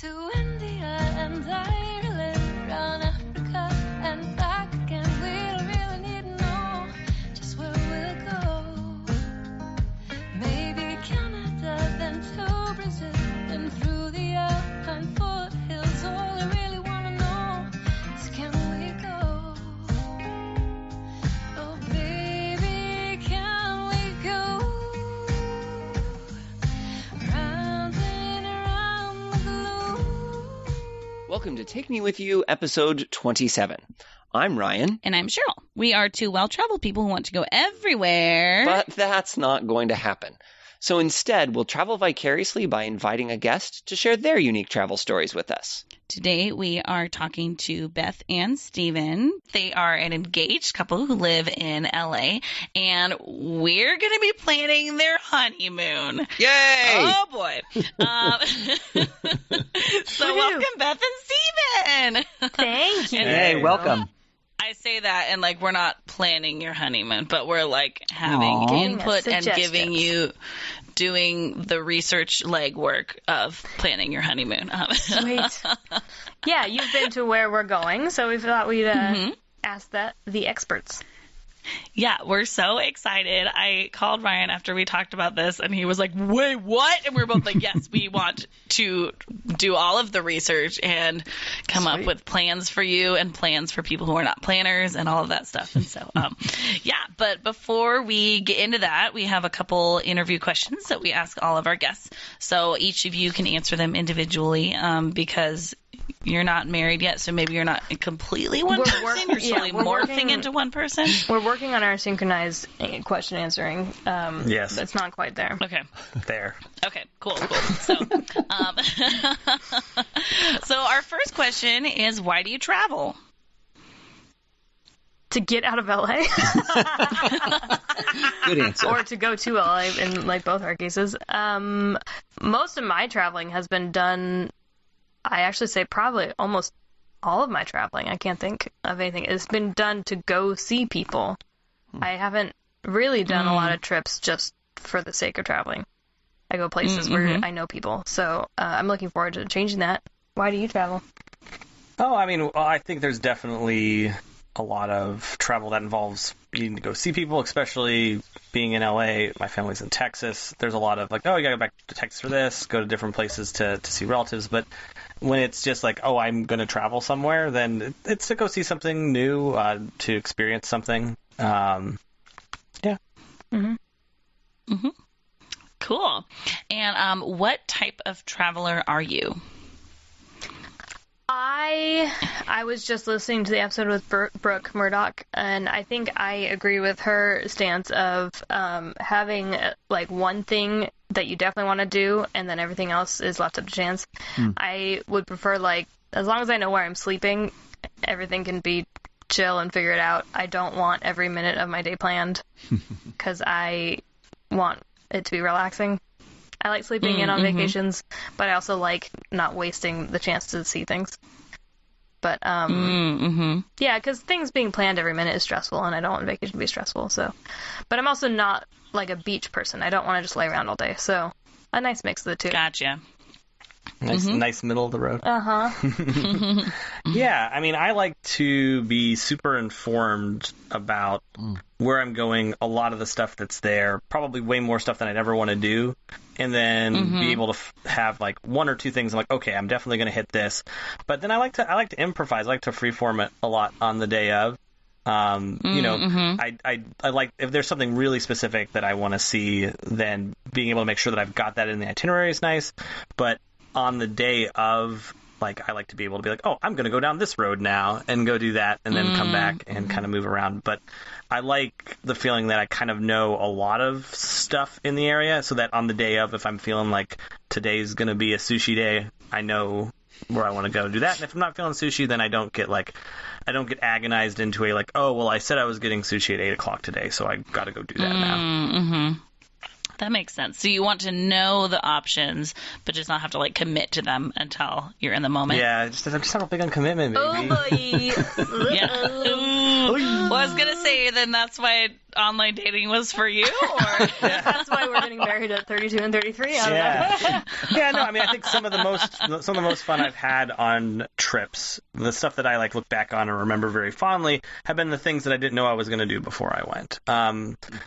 to India and Ireland, round Africa and back again. We don't really need to know just where we'll go. Maybe Canada, then to Brazil, then through the Alpine foothills. All I really want to know is, can we go? Oh baby, can we go? Round and around the globe. Welcome to Take Me With You, episode 27. I'm Ryan, And I'm Cheryl. We are two well-traveled people who want to go everywhere. but that's not going to happen. So instead, we'll travel vicariously by inviting a guest to share their unique travel stories with us. Today we are talking to Beth and Steven. They are an engaged couple who live in LA, and we're going to be planning their honeymoon. Yay! Oh, boy. So welcome, Beth and Steven. Thank you. And Hey, welcome. I say that, and like, we're not planning your honeymoon, but we're like having Aw. Giving us input and giving suggestions. you doing the research legwork of planning your honeymoon. Sweet. Yeah, you've been to where we're going, so we thought we'd ask the experts. Yeah, we're so excited. I called Ryan after we talked about this, and he was like, wait, what? And we were both like, yes, we want to do all of the research and come up with plans for you and plans for people who are not planners and all of that stuff. And so, yeah, but before we get into that, we have a couple interview questions that we ask all of our guests. So each of you can answer them individually because you're not married yet, so maybe you're not completely one person. You're slowly we're morphing working- into one person. We're working on our synchronized question answering. Yes. It's not quite there. Okay. There. Okay, cool. So, so our first question is, why do you travel? To get out of LA Good answer. or to go to LA in like both our cases. Most of my traveling has been done. I actually say probably almost all of my traveling. I can't think of anything. It's been done to go see people. I haven't really done a lot of trips just for the sake of traveling. I go places where I know people. So I'm looking forward to changing that. Why do you travel? Oh, I mean, well, I think there's definitely a lot of travel that involves needing to go see people, especially being in LA. My family's in Texas. There's a lot of like, oh, you gotta go back to Texas for this, go to different places to see relatives. But when it's just like, oh, I'm going to travel somewhere, then it's to go see something new, to experience something. Yeah. Cool. And what type of traveler are you? I was just listening to the episode with Brooke Murdoch, and I think I agree with her stance of having like one thing that you definitely want to do, and then everything else is left up to chance. I would prefer, like, as long as I know where I'm sleeping, everything can be chill and figure it out. I don't want every minute of my day planned because I want it to be relaxing. I like sleeping in on vacations, but I also like not wasting the chance to see things. But, yeah, because things being planned every minute is stressful, and I don't want vacation to be stressful, so. But I'm also not, like, a beach person. I don't want to just lay around all day, so a nice mix of the two. Gotcha. Nice middle of the road. Uh-huh. Yeah, I mean, I like to be super informed about where I'm going, a lot of the stuff that's there, probably way more stuff than I'd ever want to do, and then be able to have like one or two things. I'm like, okay, I'm definitely going to hit this, but then I like to improvise. I like to freeform it a lot on the day of. You know, I like, if there's something really specific that I want to see, then being able to make sure that I've got that in the itinerary is nice, but on the day of, like, I like to be able to be like, oh, I'm going to go down this road now and go do that and then come back and kind of move around. But I like the feeling that I kind of know a lot of stuff in the area, so that on the day of, if I'm feeling like today's going to be a sushi day, I know where I want to go do that. And if I'm not feeling sushi, then I don't get agonized into a like, oh, well, I said I was getting sushi at 8 o'clock today, so I got to go do that now. That makes sense. So you want to know the options, but just not have to like commit to them until you're in the moment. Yeah, I'm just not big on commitment, baby. Oh boy. Yeah. Ooh. Well, I was gonna say then that's why online dating was for you, or That's why we're getting married at 32 and 33. I don't know. Yeah. Yeah, no, I mean, I think some of the most fun I've had on trips, the stuff that I like look back on and remember very fondly, have been the things that I didn't know I was going to do before I went.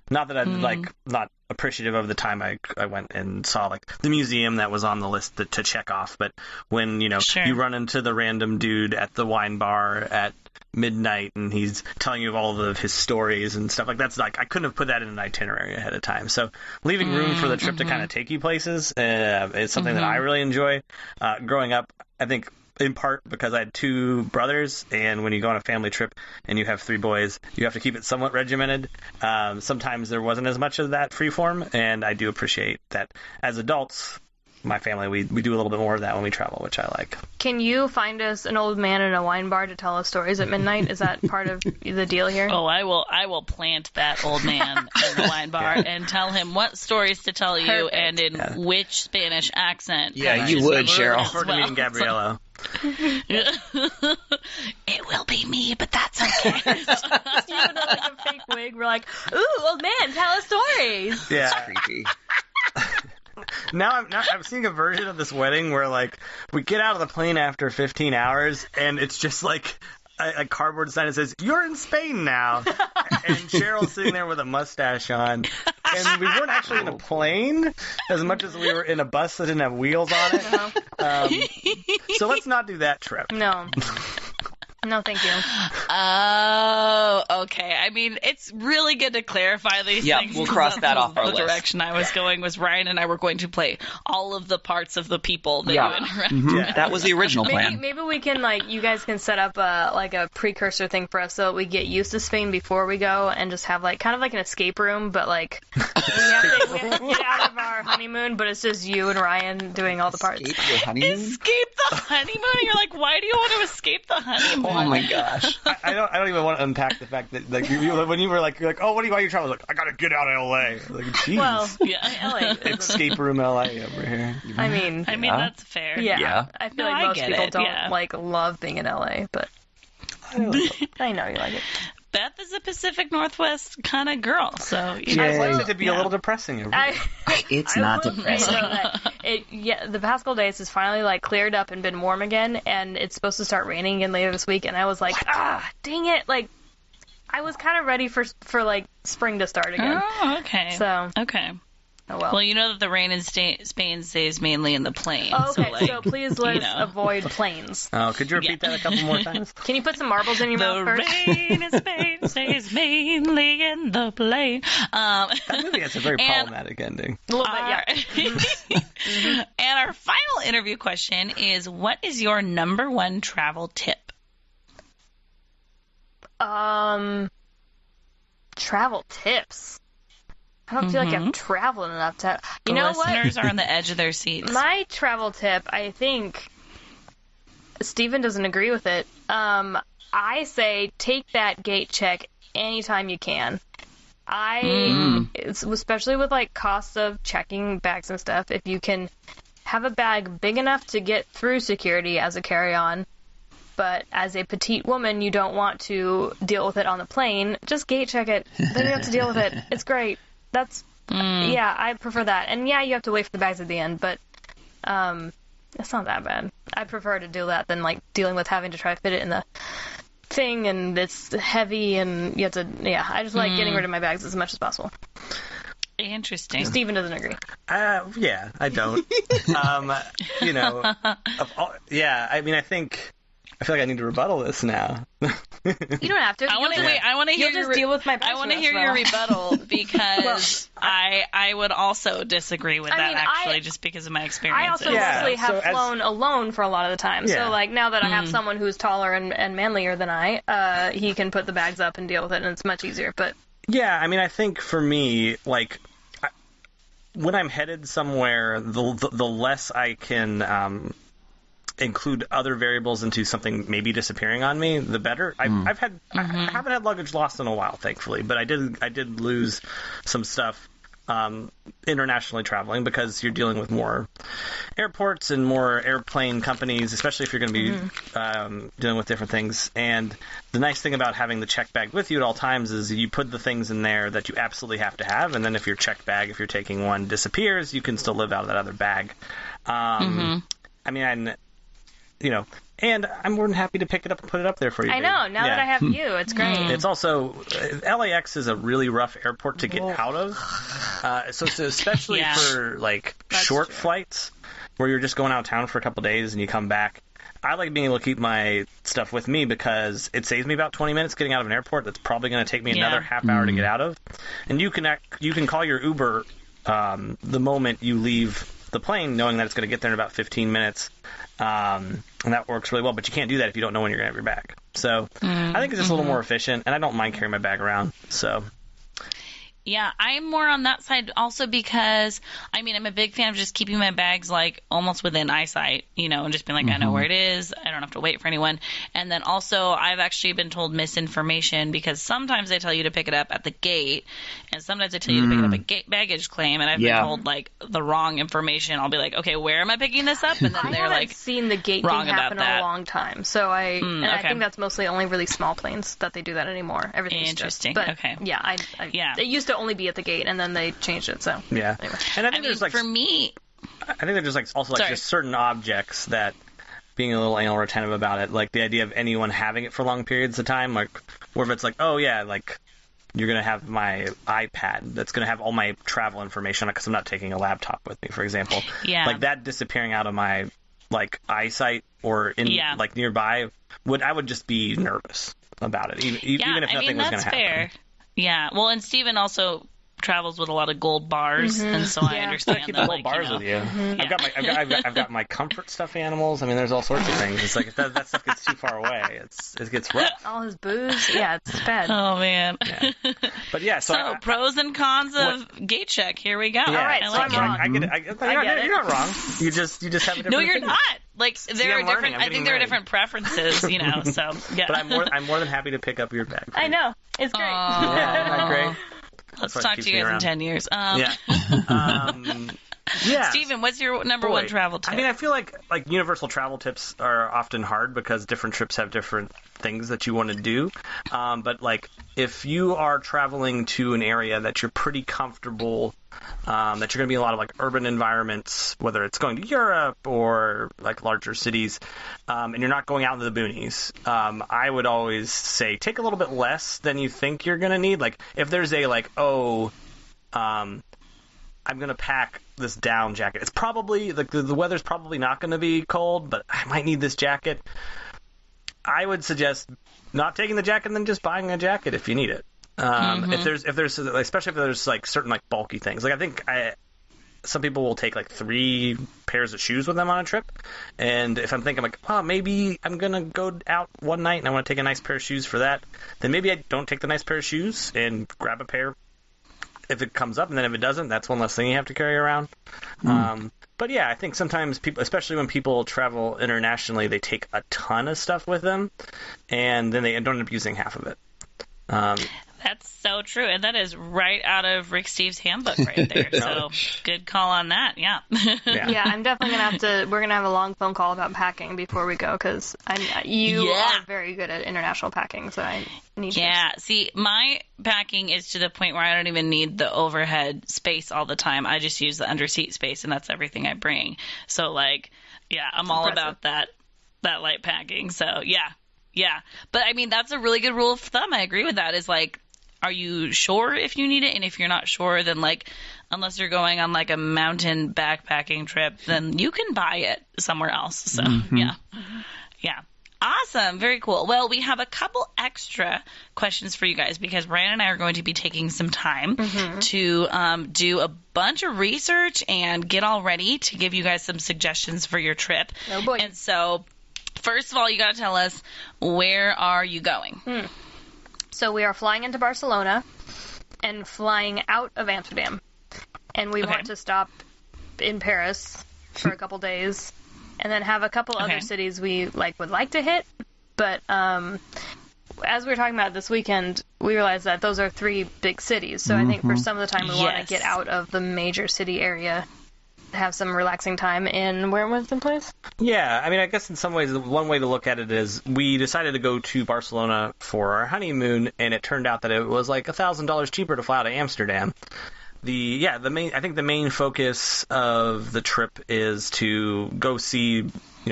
Not that I'm like not appreciative of the time I went and saw like the museum that was on the list to check off, but when you run into the random dude at the wine bar at midnight and he's telling you all of his stories and stuff like that's like I couldn't have put that in an itinerary ahead of time. So leaving room for the trip to kind of take you places is something that I really enjoy. Growing up, I think in part because I had 2 brothers, and when you go on a family trip and you have 3 boys, you have to keep it somewhat regimented. Sometimes there wasn't as much of that freeform, and I do appreciate that as adults, my family, we do a little bit more of that when we travel, which I like. Can you find us an old man in a wine bar to tell us stories at midnight? Is that part of the deal here? Oh, I will plant that old man in the wine bar and tell him what stories to tell you and in which Spanish accent. Yeah, you would, Cheryl. Look forward to meeting Gabriella. It will be me, but that's okay. You would like a fake wig. We're like, ooh, old man, tell us stories. Yeah. Creepy. Now I'm seeing a version of this wedding where like we get out of the plane after 15 hours and it's just like a cardboard sign that says "You're in Spain now," and Cheryl's sitting there with a mustache on, and we weren't actually in a plane as much as we were in a bus that didn't have wheels on it. So let's not do that trip. No. No, thank you. Oh, okay. I mean, it's really good to clarify these things. We'll cross that off our the list. The direction I was going was Ryan and I were going to play all of the parts of the people that you interact with. That was the original plan. Maybe we can, like, you guys can set up a precursor thing for us so that we get used to Spain before we go and just have, like, kind of like an escape room, but, like, we have to get out of our honeymoon, but it's just you and Ryan doing all the parts. Escape your honeymoon? Escape the honeymoon? You're like, why do you want to escape the honeymoon? Oh my gosh. I don't even want to unpack the fact that like when you were like you're like, oh, what do you want your travel? Like, I gotta get out of LA. Like, jeez. Well, Yeah. LA. Escape room LA over here. I mean, that's fair. yeah. I feel like I most get people it, don't yeah. like love being in LA, but I know you like it. Beth is a Pacific Northwest kind of girl, so you I know. want it to be a little depressing. Over here. It's not will say, depressing. though, that the past couple days has finally like cleared up and been warm again, and it's supposed to start raining again later this week. And I was like, dang it! Like, I was kind of ready for like spring to start again. Oh, okay. So, Okay. oh well. Well, you know that the rain in Spain stays mainly in the plain. Okay, so, please let us avoid planes. Oh, could you repeat that a couple more times? Can you put some marbles in your the mouth first? rain in Spain stays mainly in the plain. That movie has a very And- problematic ending. A little bit, yeah. And our final interview question is, what is your number one travel tip? Travel tips. I don't feel like I've traveled enough to. You know what? Listeners are on the edge of their seats. My travel tip, I think Steven doesn't agree with it. I say take that gate check anytime you can. Especially with like costs of checking bags and stuff, if you can have a bag big enough to get through security as a carry-on, but as a petite woman, you don't want to deal with it on the plane, just gate check it. Then you have to deal with it. It's great. Yeah, I prefer that. And yeah, you have to wait for the bags at the end, but it's not that bad. I prefer to do that than like dealing with having to try to fit it in the thing, and it's heavy, and you have to. Yeah, I just like getting rid of my bags as much as possible. Interesting. Steven doesn't agree. Yeah, I don't. You know, I mean, I feel like I need to rebuttal this now. You don't have to. I want to hear You'll just deal with my bags. I want to for hear us, your though. rebuttal because I would also disagree with that, mean, actually, just because of my experience. I also Yeah, mostly have so flown alone for a lot of the time. Yeah. So, like, now that I have someone who's taller and manlier than I, he can put the bags up and deal with it, and it's much easier. But Yeah, I mean, I think for me, like, when I'm headed somewhere, the less I can include other variables into something maybe disappearing on me, the better. I haven't had luggage lost in a while, thankfully, but I did lose some stuff internationally traveling, because you're dealing with more airports and more airplane companies, especially if you're going to be dealing with different things. And the nice thing about having the check bag with you at all times is you put the things in there that you absolutely have to have, and then if your check bag, if you're taking one, disappears, you can still live out of that other bag. I mean, and I'm more than happy to pick it up and put it up there for you. I know. Now that I have you, it's great. It's also, LAX is a really rough airport to get out of. So especially for short flights where you're just going out of town for a couple days and you come back. I like being able to keep my stuff with me because it saves me about 20 minutes getting out of an airport that's probably going to take me another half hour to get out of. And you can call your Uber the moment you leave the plane, knowing that it's going to get there in about 15 minutes. And that works really well, but you can't do that if you don't know when you're going to have your bag. So I think it's just a little more efficient, and I don't mind carrying my bag around. So Yeah, I'm more on that side also because, I mean, I'm a big fan of just keeping my bags, like, almost within eyesight, you know, and just being like, I know where it is. I don't have to wait for anyone. And then also, I've actually been told misinformation because sometimes they tell you to pick it up at the gate, and sometimes they tell you to pick it up at baggage claim, and I've been told, like, the wrong information. I'll be like, okay, where am I picking this up? And then they're like, seen the gate thing happen in a long time. So I think that's mostly only really small planes that they do that anymore. Everything's interesting. But okay. Yeah, it used to only be at the gate, and then they changed it. So yeah, anyway. And I think there's like, for me, I think there's just like also like just certain objects that being a little anal retentive about it, like the idea of anyone having it for long periods of time, like where if it's like, oh yeah, like you're gonna have my iPad that's gonna have all my travel information because I'm not taking a laptop with me, for example. Yeah, like that disappearing out of my like eyesight or in like nearby I would just be nervous about it, even if nothing was gonna happen. Fair. Yeah, well, and Steven also travels with a lot of gold bars, and so I understand keep that. Gold bars with you. I've got my comfort stuffed animals. I mean, there's all sorts of things. It's like if that stuff gets too far away, it gets rough. All his booze, it's bad. Oh man. Yeah. But yeah, so pros and cons of gate check. Here we go. Yeah, all right, I so like I'm wrong. I get it. You're not wrong. You just have a different. No, you're opinion. not. Like there are different. I think there are different preferences, you know. So yeah. But I'm more than happy to pick up your bag. I know. It's great. Yeah, isn't that great? Let's talk to you guys in 10 years. Yeah. Steven, what's your number one travel tip? I mean, I feel like universal travel tips are often hard because different trips have different things that you want to do. But like if you are traveling to an area that you're pretty comfortable, that you're going to be in a lot of like urban environments, whether it's going to Europe or like larger cities, and you're not going out into the boonies, I would always say take a little bit less than you think you're going to need. Like if there's a I'm going to pack this down jacket. It's probably, the weather's probably not going to be cold, but I might need this jacket. I would suggest not taking the jacket and then just buying a jacket if you need it. If there's, especially if there's like certain like bulky things. Like I think some people will take like 3 pairs of shoes with them on a trip. And if I'm thinking like, oh, maybe I'm going to go out one night and I want to take a nice pair of shoes for that, then maybe I don't take the nice pair of shoes and grab a pair if it comes up, and then if it doesn't, that's one less thing you have to carry around. But yeah, I think sometimes people, especially when people travel internationally, they take a ton of stuff with them, and then they don't end up using half of it. That's so true, and that is right out of Rick Steve's handbook right there. So good call on that. Yeah. Yeah, I'm definitely we're gonna have a long phone call about packing before we go because you are very good at international packing, so I need. Yeah, see, my packing is to the point where I don't even need the overhead space all the time. I just use the underseat space, and that's everything I bring. So like, yeah, I'm all about that light packing. So yeah, but I mean that's a really good rule of thumb. I agree with that. Is like, are you sure if you need it? And if you're not sure, then like, unless you're going on like a mountain backpacking trip, then you can buy it somewhere else. So yeah. Awesome. Very cool. Well, we have a couple extra questions for you guys because Brian and I are going to be taking some time to do a bunch of research and get all ready to give you guys some suggestions for your trip. Oh boy. And so, first of all, you got to tell us, where are you going? So we are flying into Barcelona and flying out of Amsterdam. And we want to stop in Paris for a couple days and then have a couple other cities we would like to hit. But as we were talking about this weekend, we realized that those are 3 big cities. So I think for some of the time we want to get out of the major city area, have some relaxing time in where was the place? Yeah, I mean, I guess in some ways, one way to look at it is we decided to go to Barcelona for our honeymoon, and it turned out that it was like $1,000 cheaper to fly out to Amsterdam. I think the main focus of the trip is to go see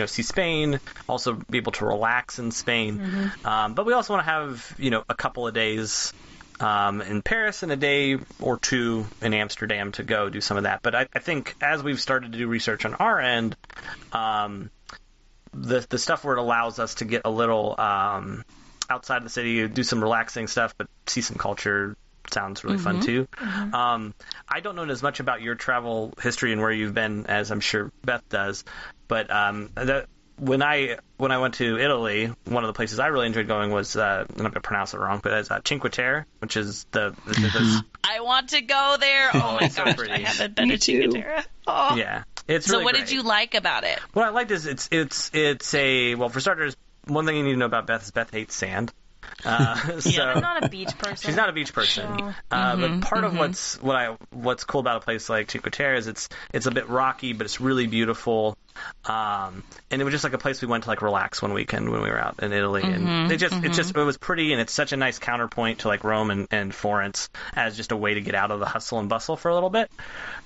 Spain, also be able to relax in Spain. But we also want to have, a couple of days in Paris and a day or 2 in Amsterdam to go do some of that. But I think as we've started to do research on our end, the stuff where it allows us to get a little outside of the city, do some relaxing stuff, but see some culture sounds really fun too. I don't know as much about your travel history and where you've been as I'm sure Beth does, but when I went to Italy, one of the places I really enjoyed going was I'm not going to pronounce it wrong, but it's Cinque Terre, which is the I want to go there. Oh my so gosh, pretty. I haven't been to Cinque Terre. Oh. Yeah, it's So really what great. did you like about it? What I liked is it's a well, for starters, one thing you need to know about Beth is Beth hates sand. I'm not a beach person. She's not a beach person, So- but part of what's cool about a place like Cinque Terre is it's a bit rocky, but it's really beautiful. And it was just like a place we went to like relax one weekend when we were out in Italy, and it was pretty, and it's such a nice counterpoint to like Rome and Florence as just a way to get out of the hustle and bustle for a little bit.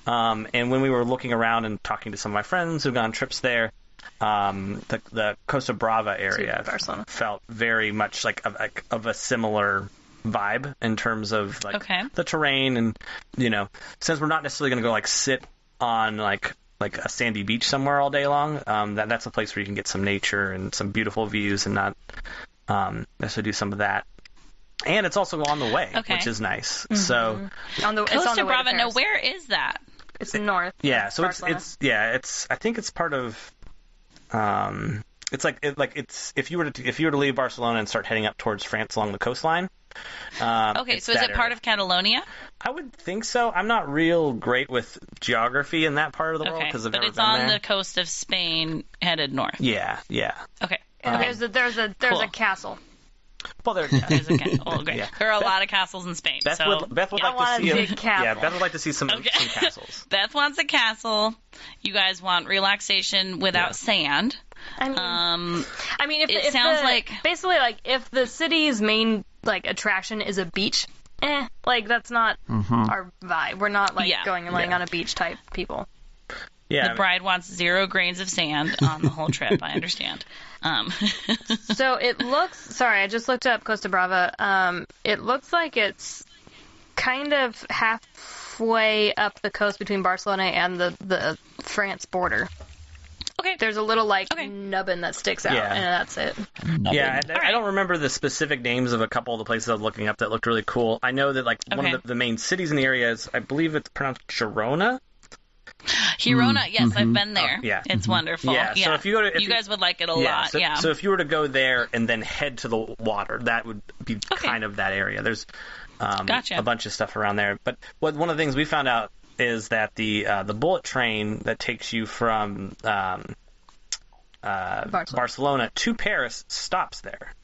And when we were looking around and talking to some of my friends who've gone on trips there, the Costa Brava area felt very much like of a similar vibe in terms of like the terrain, and since we're not necessarily going to go like sit on like a sandy beach somewhere all day long, that's a place where you can get some nature and some beautiful views and not necessarily do some of that. And it's also on the way, which is nice. So it's on Costa the way to Brava. Paris. No, where is that? It's north. Yeah, so Barcelona. it's I think it's part of. It's if you were to leave Barcelona and start heading up towards France along the coastline. Okay, so is it part of Catalonia? I would think so. I'm not real great with geography in that part of the world because I've but never it's been on there. the coast of Spain, headed north. Yeah. Okay. And there's a Cool. castle. Well, there. There's a oh, great. Yeah. There are a lot of castles in Spain. Beth so would like want to see a big castle. Yeah, Beth would like to see some Okay. castles. Beth wants a castle. You guys want relaxation without sand. I mean, if It sounds like- basically like if the city's main like attraction is a beach, that's not our vibe. We're not like going and laying on a beach type people. Yeah. The bride wants 0 grains of sand on the whole trip. I understand. So it looks. Sorry, I just looked up Costa Brava. It looks like it's kind of halfway up the coast between Barcelona and the France border. Okay. There's a little nubbin that sticks out, and that's it. Yeah, I don't remember the specific names of a couple of the places I was looking up that looked really cool. I know that one of the main cities in the area is, I believe it's pronounced Girona. Girona, yes, I've been there. Yeah. It's wonderful. Yeah, so if you go to... you guys would like it a lot, So if you were to go there and then head to the water, that would be kind of that area. There's a bunch of stuff around there. But one of the things we found out is that the bullet train that takes you from Barcelona to Paris stops there.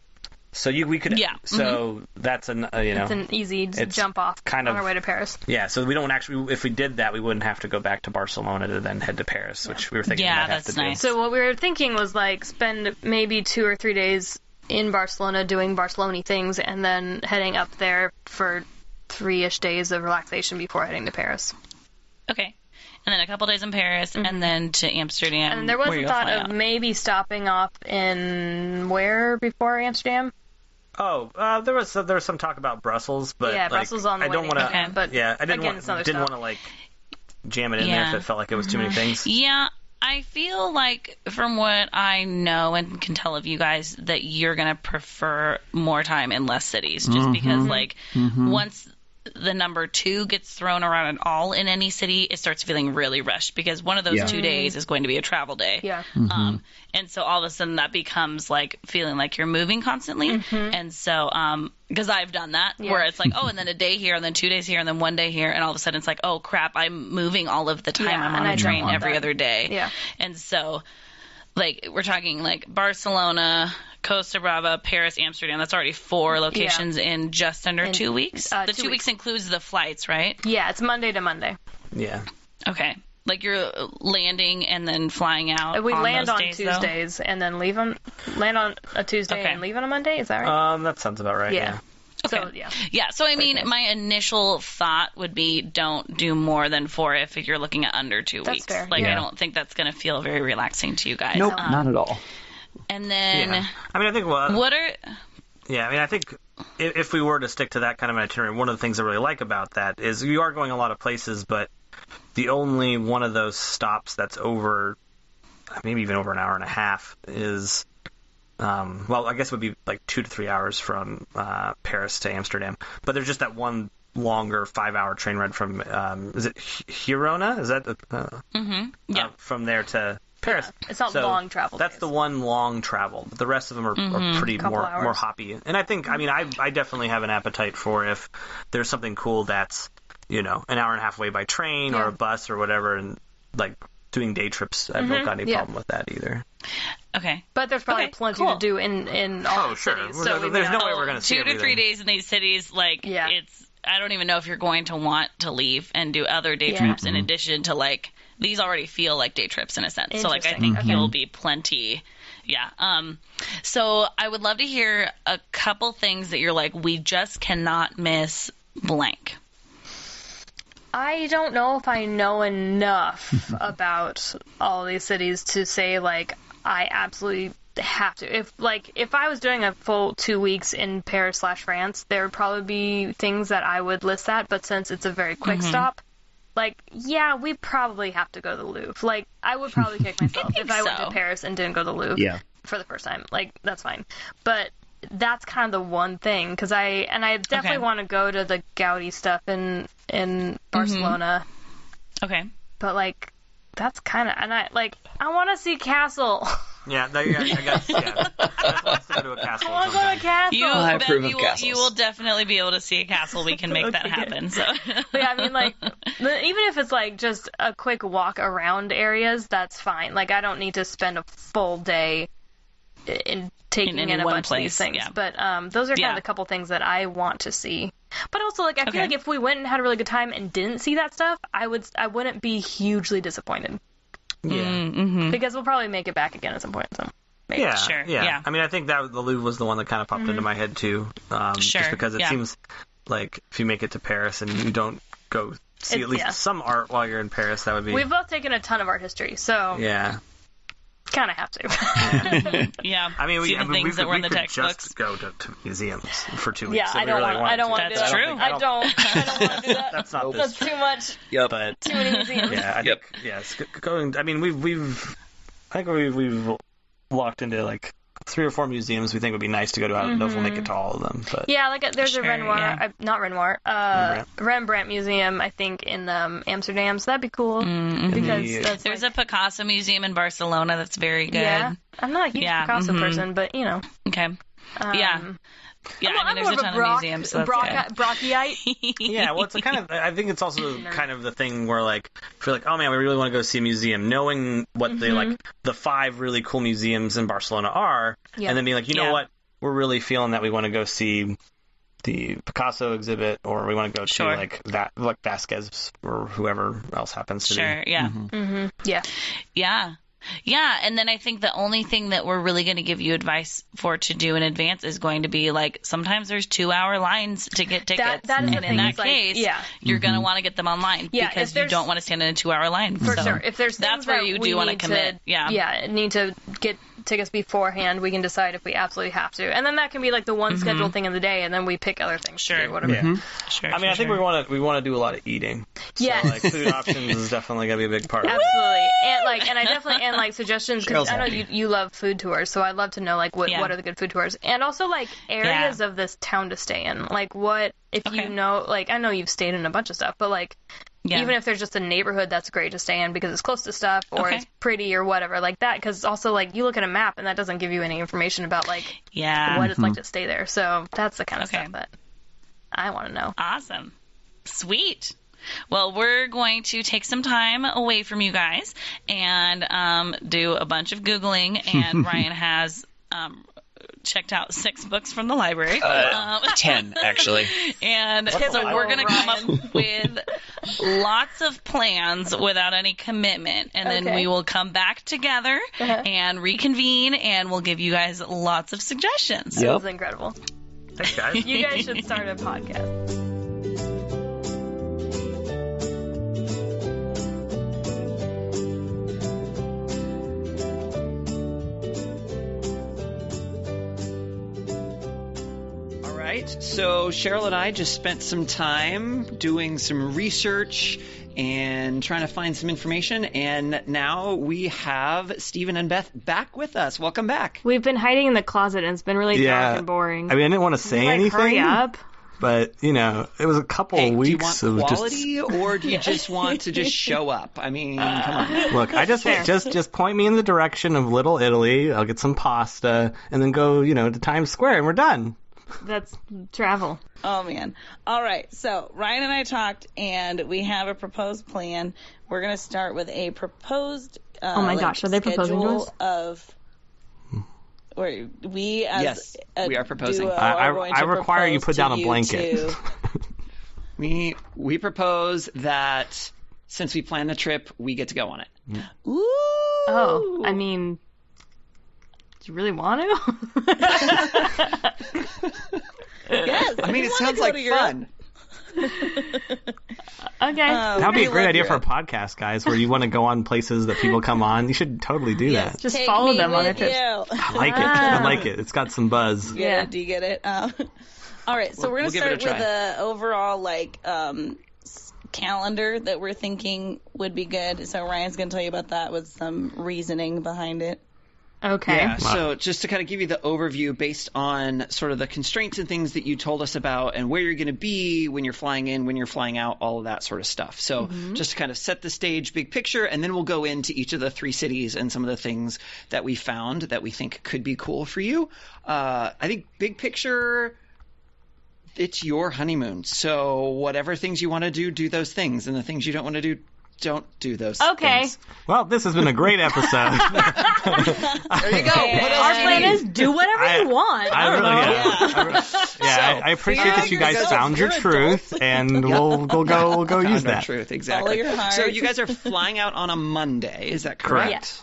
So we could that's it's an easy jump off kind on of our way to Paris. Yeah, so we don't actually, if we did that, we wouldn't have to go back to Barcelona to then head to Paris, which we were thinking we might have to do. So what we were thinking was like spend maybe 2 or 3 days in Barcelona doing Barcelona things, and then heading up there for 3-ish days of relaxation before heading to Paris. Okay. And then a couple days in Paris, and then to Amsterdam. And there was a thought of maybe stopping off in where before Amsterdam? Oh, there was some talk about Brussels, but Brussels on the way. I don't want to. But I didn't want to like jam it in there if it felt like it was too many things. Yeah, I feel like from what I know and can tell of you guys that you're gonna prefer more time in less cities, just because once the number 2 gets thrown around at all in any city, it starts feeling really rushed because one of those 2 days is going to be a travel day. Yeah. And so all of a sudden that becomes like feeling like you're moving constantly. And so, because I've done that where it's like, and then a day here and then 2 days here and then 1 day here. And all of a sudden it's like, oh crap, I'm moving all of the time. I'm on a train every other day. Yeah. And so like we're talking like Barcelona, Costa Brava, Paris, Amsterdam. That's already 4 locations in just under 2 weeks. The 2 weeks includes the flights, right? Yeah, it's Monday to Monday. Yeah. Okay. Like you're landing and then flying out. We on land those on days, Tuesdays and then land on a Tuesday and leave on a Monday. Is that right? That sounds about right. Yeah. Okay. So, yeah. Yeah, so I mean, my initial thought would be don't do more than 4 if you're looking at under 2 weeks. Fair. Like, Yeah. I don't think that's going to feel very relaxing to you guys. Nope, not at all. And then, I mean, I think what are... Yeah, I mean, I think if we were to stick to that kind of an itinerary, one of the things I really like about that is you are going a lot of places, but the only one of those stops that's over, maybe even over an hour and a half is, well, I guess it would be like 2 to 3 hours from Paris to Amsterdam. But there's just that one longer 5-hour train ride from, is it Girona? Is that Yeah. from there to Paris? Yeah. It's not long travel. That's the one long travel, but the rest of them are pretty more hoppy. And I think, I mean, I definitely have an appetite for if there's something cool that's, you know, an hour and a half away by train or a bus or whatever, and like doing day trips. I don't got any problem with that either. Okay. But there's probably plenty to do in all the cities. Well, So there's no way we're going to see 2 to 3 everything. days in these cities, like, it's... I don't even know if you're going to want to leave and do other day trips in addition to, like, these already feel like day trips in a sense. So, like, I think you'll be plenty. Yeah. So I would love to hear a couple things that you're like, we just cannot miss blank. I don't know if I know enough about all these cities to say, like, I absolutely have to. If I was doing a full 2 weeks in Paris/France, there would probably be things that I would list that, but since it's a very quick stop, like, yeah, we probably have to go to the Louvre. Like, I would probably kick myself if I went to Paris and didn't go to the Louvre for the first time. Like, that's fine. But that's kind of the one thing, because I definitely want to go to the Gaudi stuff in Barcelona. Okay. But, like, that's kind of, and I want to see Castle. Yeah, I guess, yeah. Beth wants to go to a castle. I want to go to a castle. I approve of castles. You will definitely be able to see a castle. We can make that happen. So. Yeah, I mean, like, even if it's, like, just a quick walk around areas, that's fine. Like, I don't need to spend a full day in taking in a bunch of these things. Yeah. But those are kind of the couple things that I want to see. But also, like, I feel like if we went and had a really good time and didn't see that stuff, I wouldn't be hugely disappointed. Yeah. Because we'll probably make it back again at some point. So maybe. Yeah, Sure. yeah. I mean, I think that the Louvre was the one that kind of popped into my head too. Just because it seems like if you make it to Paris and you don't go see at least some art while you're in Paris, that would be. We've both taken a ton of art history, so kind of have to. Yeah. I mean, see the things that were in the could textbooks. just go to museums for 2 weeks. Yeah, I don't want to do that. That's true. I don't want to do that. That's not That's too much. Yep. But Too many museums. yeah, I think, going. I mean, I think we've walked into like 3 or 4 museums we think would be nice to go to. I don't know if we'll make it to all of them, but yeah, like there's a Renoir, not Renoir, Rembrandt. Rembrandt museum, I think in Amsterdam, so that'd be cool because There's a Picasso museum in Barcelona that's very good. Yeah, I'm not a huge Picasso person, but you know. Okay. Yeah. Yeah, I'm there's more a ton of museums. So that's good. Brockite. yeah, well, it's a kind of. I think it's also kind of the thing where, like, if you're like, oh man, we really want to go see a museum, knowing what they like, the 5 really cool museums in Barcelona are, and then being like, you know what, we're really feeling that we want to go see the Picasso exhibit, or we want to go to like Vasquez or whoever else happens to be. Sure. Yeah. Yeah. Yeah. Yeah, and then I think the only thing that we're really going to give you advice for to do in advance is going to be like sometimes there's 2-hour lines to get tickets, that is the and thing, in that is, like, case, you're going to want to get them online because you don't want to stand in a 2-hour line. For So sure. If there's that's things where that you we do want to need commit. need to get tickets beforehand, we can decide if we absolutely have to, and then that can be like the one scheduled thing of the day, and then we pick other things. Sure. To do, whatever. Yeah. Sure. I mean, I think we want to do a lot of eating. Yes. So, like, food options is definitely gonna be a big part of it. Absolutely, and I definitely suggestions because I know happy. you love food tours, so I'd love to know like what are the good food tours, and also like areas of this town to stay in, like what if you know, like I know you've stayed in a bunch of stuff, but like even if there's just a neighborhood that's great to stay in because it's close to stuff or it's pretty or whatever like that, because also like you look at a map and that doesn't give you any information about like what it's like to stay there, so that's the kind of stuff that I want to know. Awesome. Sweet. Well, we're going to take some time away from you guys and do a bunch of Googling. And Ryan has checked out 6 books from the library. 10, actually. And so we're going to come up with lots of plans without any commitment. And then we will come back together and reconvene, and we'll give you guys lots of suggestions. That was incredible. Thanks, guys. You guys should start a podcast. So Cheryl and I just spent some time doing some research and trying to find some information, and now we have Stephen and Beth back with us. Welcome back. We've been hiding in the closet, and it's been really dark and boring. I mean, I didn't want to say anything. Hurry up. But, it was a couple of weeks. Do you want quality, or do you just want to just show up? I mean, come on. Look, I just point me in the direction of Little Italy. I'll get some pasta, and then go, to Times Square, and we're done. That's travel. Oh, man. All right. So Ryan and I talked, and we have a proposed plan. We're going to start with a proposed oh, my gosh. Are they proposing to us? Of where we as we are proposing. I require you put down a blanket. We propose that since we planned the trip, we get to go on it. Ooh. Oh, I mean, do you really want to? Yes. I mean, it sounds like fun. Okay. That would be a great idea for a podcast, guys, where you want to go on places that people come on. You should totally do that. Just follow them on their trips. I like it. I like it. It's got some buzz. Yeah. Do you get it? All right. So we're going to start with the overall, calendar that we're thinking would be good. So Ryan's going to tell you about that with some reasoning behind it. Okay. Yeah, so just to kind of give you the overview based on sort of the constraints and things that you told us about and where you're going to be when you're flying in, when you're flying out, all of that sort of stuff. So just to kind of set the stage, big picture, and then we'll go into each of the 3 cities and some of the things that we found that we think could be cool for you. I think big picture, it's your honeymoon. So whatever things you want to do those things. And the things you don't want to do, don't do those things. Well, this has been a great episode. There you go. Our plan is do whatever you want. I appreciate that you guys found your truth, and we'll go use that. Truth, exactly. Follow your heart. So you guys are flying out on a Monday, is that correct? Yes.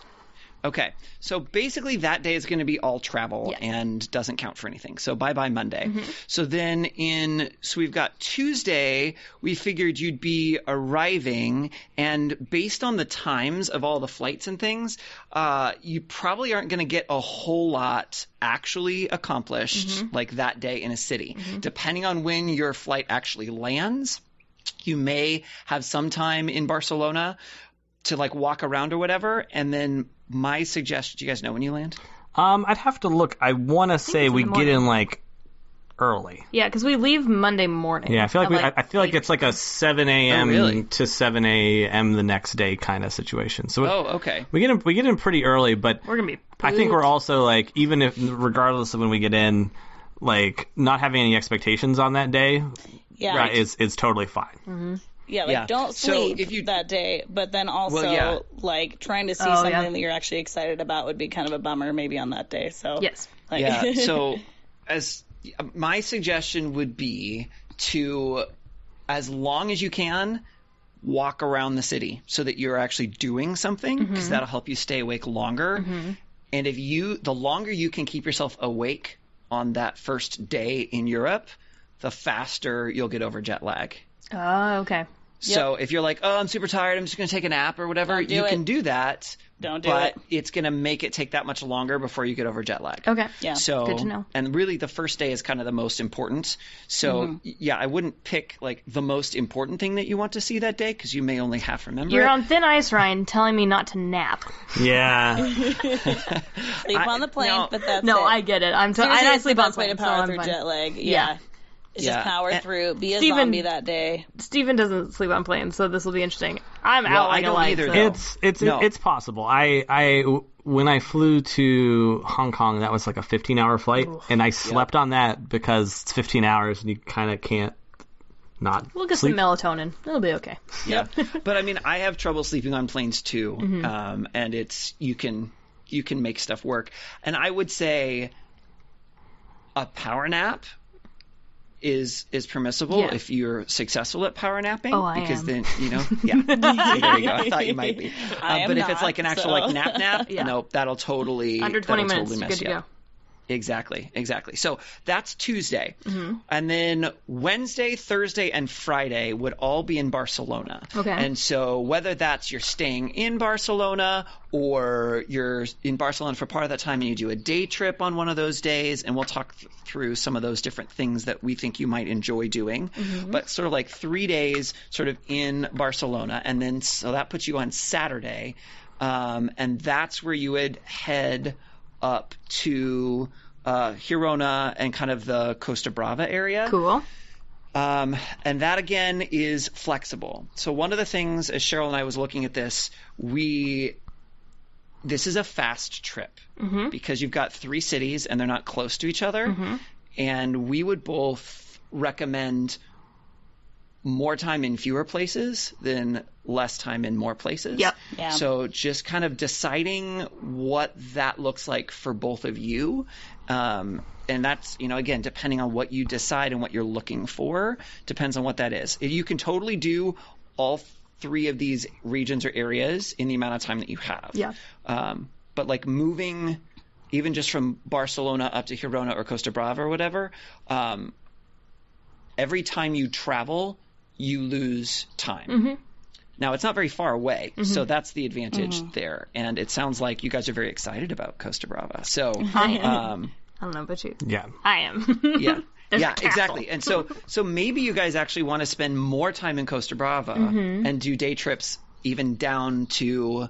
Okay, so basically that day is going to be all travel and doesn't count for anything. So bye-bye Monday. So then so we've got Tuesday, we figured you'd be arriving, and based on the times of all the flights and things, you probably aren't going to get a whole lot actually accomplished like that day in a city. Depending on when your flight actually lands, you may have some time in Barcelona to walk around or whatever, and then my suggestion, do you guys know when you land? I'd have to look. I want to say we get in early. Yeah, because we leave Monday morning. Yeah, I feel like it's like a 7 a.m. to 7 a.m. the next day kind of situation. So okay. We get in pretty early, but we're gonna be pooped. I think we're also even if regardless of when we get in, not having any expectations on that day, is totally fine. Yeah, don't sleep that day, but then also, trying to see something that you're actually excited about would be kind of a bummer maybe on that day. So yes. So as my suggestion would be to, as long as you can, walk around the city so that you're actually doing something, because that'll help you stay awake longer. And the longer you can keep yourself awake on that first day in Europe, the faster you'll get over jet lag. Oh, okay. So if you're I'm super tired, I'm just going to take a nap or whatever, you can do that. Don't do it. But it's going to make it take that much longer before you get over jet lag. Okay. Yeah. So, good to know. And really the first day is kind of the most important. So, I wouldn't pick the most important thing that you want to see that day because you may only half remember You're it. on thin ice, Ryan, telling me not to nap. Yeah. Sleep on the plane, but that's No, it. I get it. I sleep on plane, to power so through I'm jet lag. Yeah. It's just power through. Be a Steven- zombie that day. Steven doesn't sleep on planes, so this will be interesting. I'm out I like a don't light. either, So. though. It's possible. When I flew to Hong Kong, that was like a 15-hour flight, and I slept on that because it's 15 hours and you kind of can't not We'll get sleep. some melatonin. It'll be okay. Yeah. But I mean, I have trouble sleeping on planes too. And it's, you can make stuff work. And I would say a power nap is permissible if you're successful at power napping. Oh, I because am. then, you know, there you go. I thought you might be. But if it's like an actual like nap, nope, that'll totally Under 20 that'll minutes, totally you're mess good to you go. up. Exactly. So that's Tuesday. And then Wednesday, Thursday, and Friday would all be in Barcelona. Okay. And so whether that's you're staying in Barcelona or you're in Barcelona for part of that time and you do a day trip on one of those days, and we'll talk through some of those different things that we think you might enjoy doing. But sort of like 3 days sort of in Barcelona. And then so that puts you on Saturday. And that's where you would head up to Girona and kind of the Costa Brava area. Cool. And that, again, is flexible. So one of the things, as Cheryl and I was looking at this, this is a fast trip because you've got 3 cities and they're not close to each other. And we would both recommend more time in fewer places than less time in more places. Yep. Yeah. So just kind of deciding what that looks like for both of you. And that's, you know, again, depending on what you decide and what you're looking for, depends on what that is. You can totally do all 3 of these regions or areas in the amount of time that you have. Yeah. But like moving even just from Barcelona up to Girona or Costa Brava or whatever, every time you travel, you lose time. Now, it's not very far away, so that's the advantage there. And it sounds like you guys are very excited about Costa Brava. So, I don't know about you. Yeah. I am. yeah. There's Yeah, a castle. exactly. And so maybe you guys actually want to spend more time in Costa Brava and do day trips even down to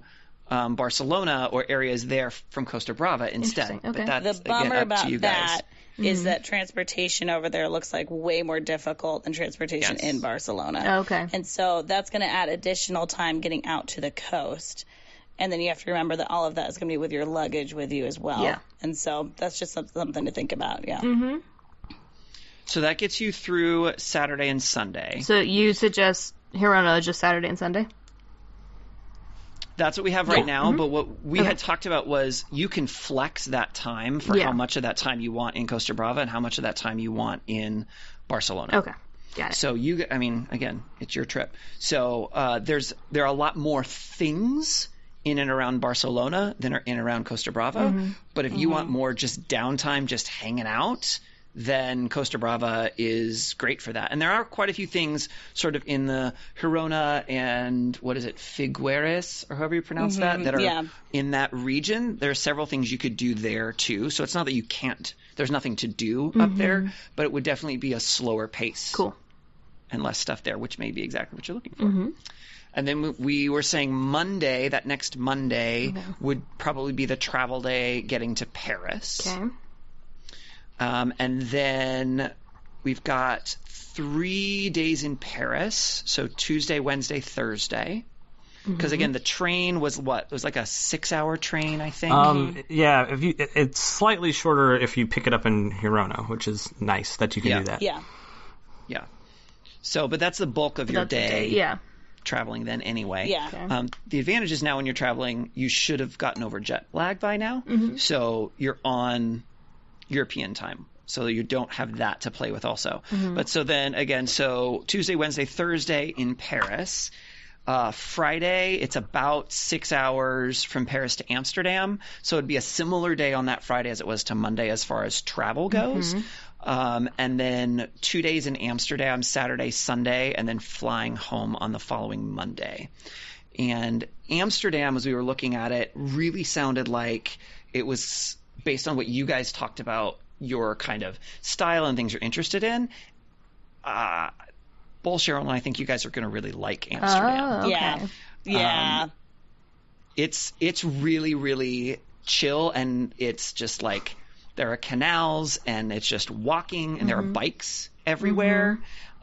Barcelona or areas there from Costa Brava instead. Interesting. Okay. But that's, The bummer again, up about to you guys. that is that transportation over there looks like way more difficult than transportation Yes. in Barcelona. Okay. And so that's going to add additional time getting out to the coast. And then you have to remember that all of that is going to be with your luggage with you as well. Yeah. And so that's just something to think about. Yeah. So that gets you through Saturday and Sunday. So you suggest Girona just Saturday and Sunday? That's what we have right now, but what we had talked about was you can flex that time for how much of that time you want in Costa Brava and how much of that time you want in Barcelona. Okay. Got it. So again, it's your trip. So there are a lot more things in and around Barcelona than are in and around Costa Brava. But if you want more just downtime, just hanging out, then Costa Brava is great for that. And there are quite a few things sort of in the Girona and Figueres, or however you pronounce that are in that region. There are several things you could do there too. So it's not that you can't, there's nothing to do up there, but it would definitely be a slower pace. Cool. And less stuff there, which may be exactly what you're looking for. And then we were saying Monday, that next Monday would probably be the travel day getting to Paris. Okay. And then we've got 3 days in Paris, so Tuesday, Wednesday, Thursday. Because again, the train was what? It was like a 6-hour train, I think. Yeah, it's slightly shorter if you pick it up in Girona, which is nice that you can do that. Yeah. Yeah. So, but that's the bulk of your day. Yeah. Traveling then anyway. Yeah. Okay. The advantage is now when you're traveling, you should have gotten over jet lag by now. So you're on European time, so you don't have that to play with also. But so then again, so Tuesday, Wednesday, Thursday in Paris. Friday, it's about 6 hours from Paris to Amsterdam. So it'd be a similar day on that Friday as it was to Monday as far as travel goes. And then 2 days in Amsterdam, Saturday, Sunday, and then flying home on the following Monday. And Amsterdam, as we were looking at it, really sounded like it was based on what you guys talked about, your kind of style and things you're interested in. Both Cheryl and I think you guys are going to really like Amsterdam. Oh, okay. Yeah. Yeah. It's really, really chill, and it's just like there are canals, and it's just walking, and there are bikes everywhere.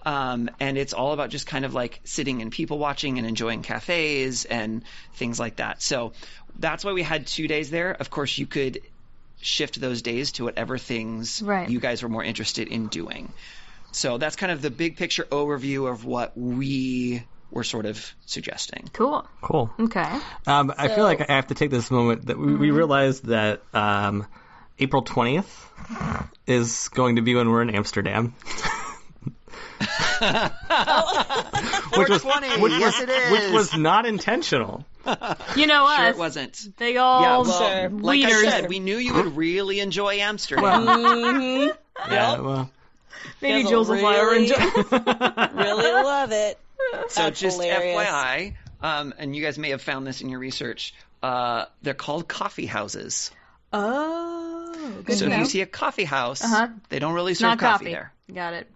And it's all about just kind of like sitting and people watching and enjoying cafes and things like that. So that's why we had 2 days there. Of course, you could shift those days to whatever things you guys were more interested in doing. So that's kind of the big picture overview of what we were sort of suggesting. Cool. Okay. I feel like I have to take this moment that we realized that April 20th is going to be when we're in Amsterdam. Which was not intentional. You know us. Sure it wasn't. Big old like leaders. I said, we knew you would really enjoy Amsterdam. Yeah, well. Maybe Jules will enjoy. Really love it. So That's just hilarious. FYI, and you guys may have found this in your research, they're called coffee houses. Oh, good So to if know. you see a coffee house, they don't really serve Not coffee there. Got it.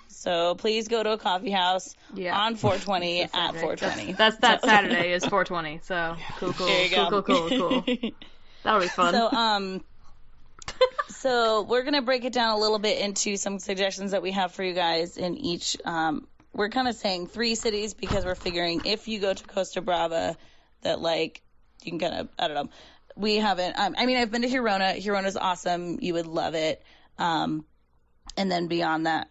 So please go to a coffee house on 420 at 420. That's that Saturday is 420. So cool. There you go. Cool. That'll be fun. So so we're gonna break it down a little bit into some suggestions that we have for you guys in each. We're kind of saying 3 cities because we're figuring if you go to Costa Brava, that like you can kind of, I don't know. We haven't. I mean, I've been to Girona. Girona's awesome. You would love it. And then beyond that,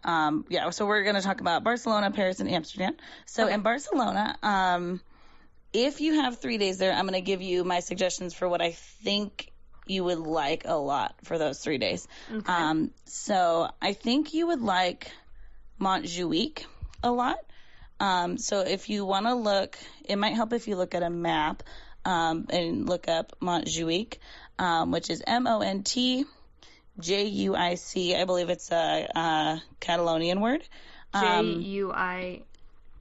so we're going to talk about Barcelona, Paris, and Amsterdam. So in Barcelona, if you have 3 days there, I'm going to give you my suggestions for what I think you would like a lot for those 3 days. Okay. So I think you would like Montjuic a lot. So if you want to look, it might help if you look at a map and look up Montjuic, which is Montjuic. I believe it's a Catalonian word. Juic.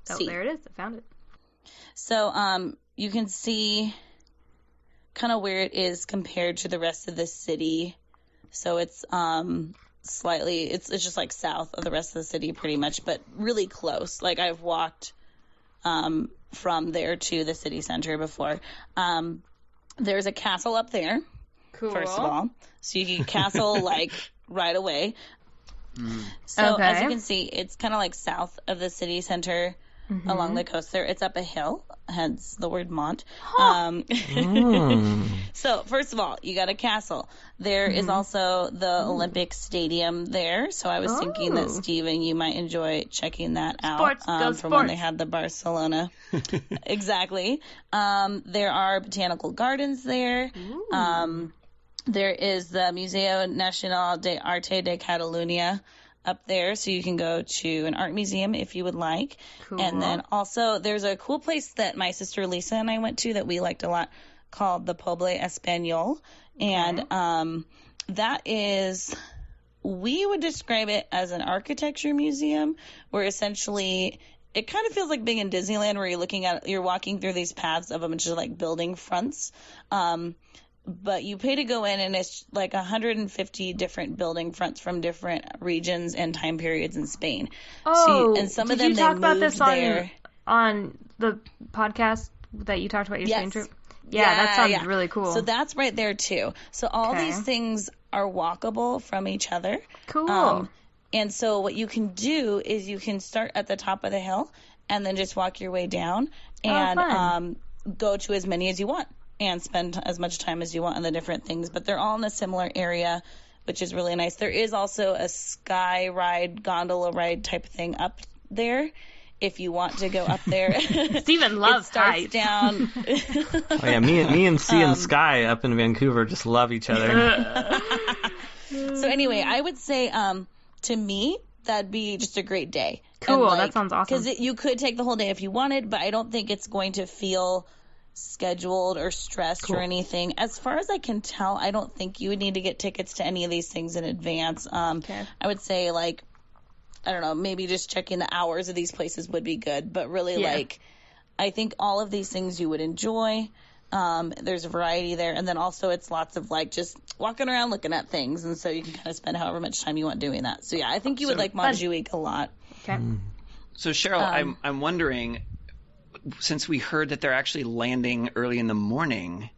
Oh, C. there it is. I found it. So you can see kind of where it is compared to the rest of the city. So it's slightly, it's just like south of the rest of the city pretty much, but really close. Like I've walked from there to the city center before. There's a castle up there. Cool. First of all, so you can castle like right away. So Okay. as you can see, it's kind of like south of the city center along the coast there. It's up a hill, hence the word Mont. So first of all, you got a castle. There is also the Olympic Stadium there. So I was thinking that Steven, you might enjoy checking that out from when they had the Barcelona. Exactly. There are botanical gardens there. There is the Museo Nacional de Arte de Catalunya up there, so you can go to an art museum if you would like. Cool. And then also there's a cool place that my sister Lisa and I went to that we liked a lot called the Poble Español. And that is, we would describe it as an architecture museum where essentially it kind of feels like being in Disneyland where you're walking through these paths of a bunch of like building fronts. But you pay to go in, and it's like 150 different building fronts from different regions and time periods in Spain. And some of them, did you talk they about moved this there. on the podcast that you talked about your Yes. Spain trip? Yeah, that sounds really cool. So that's right there too. So all these things are walkable from each other. Cool. And so what you can do is you can start at the top of the hill and then just walk your way down and go to as many as you want and spend as much time as you want on the different things. But they're all in a similar area, which is really nice. There is also a sky ride, gondola ride type thing up there if you want to go up there. Steven loves it starts heights. down. Oh yeah, me and C and Sky up in Vancouver just love each other. So anyway, I would say to me, that'd be just a great day. Cool, that sounds awesome. Because you could take the whole day if you wanted, but I don't think it's going to feel scheduled or stressed or anything. As far as I can tell, I don't think you would need to get tickets to any of these things in advance. I would say, like, I don't know, maybe just checking the hours of these places would be good. But really, like, I think all of these things you would enjoy. There's a variety there. And then also it's lots of, like, just walking around looking at things. And so you can kind of spend however much time you want doing that. So, yeah, I think you would like Montjuic a lot. Okay. So, Cheryl, I'm wondering, since we heard that they're actually landing early in the morning,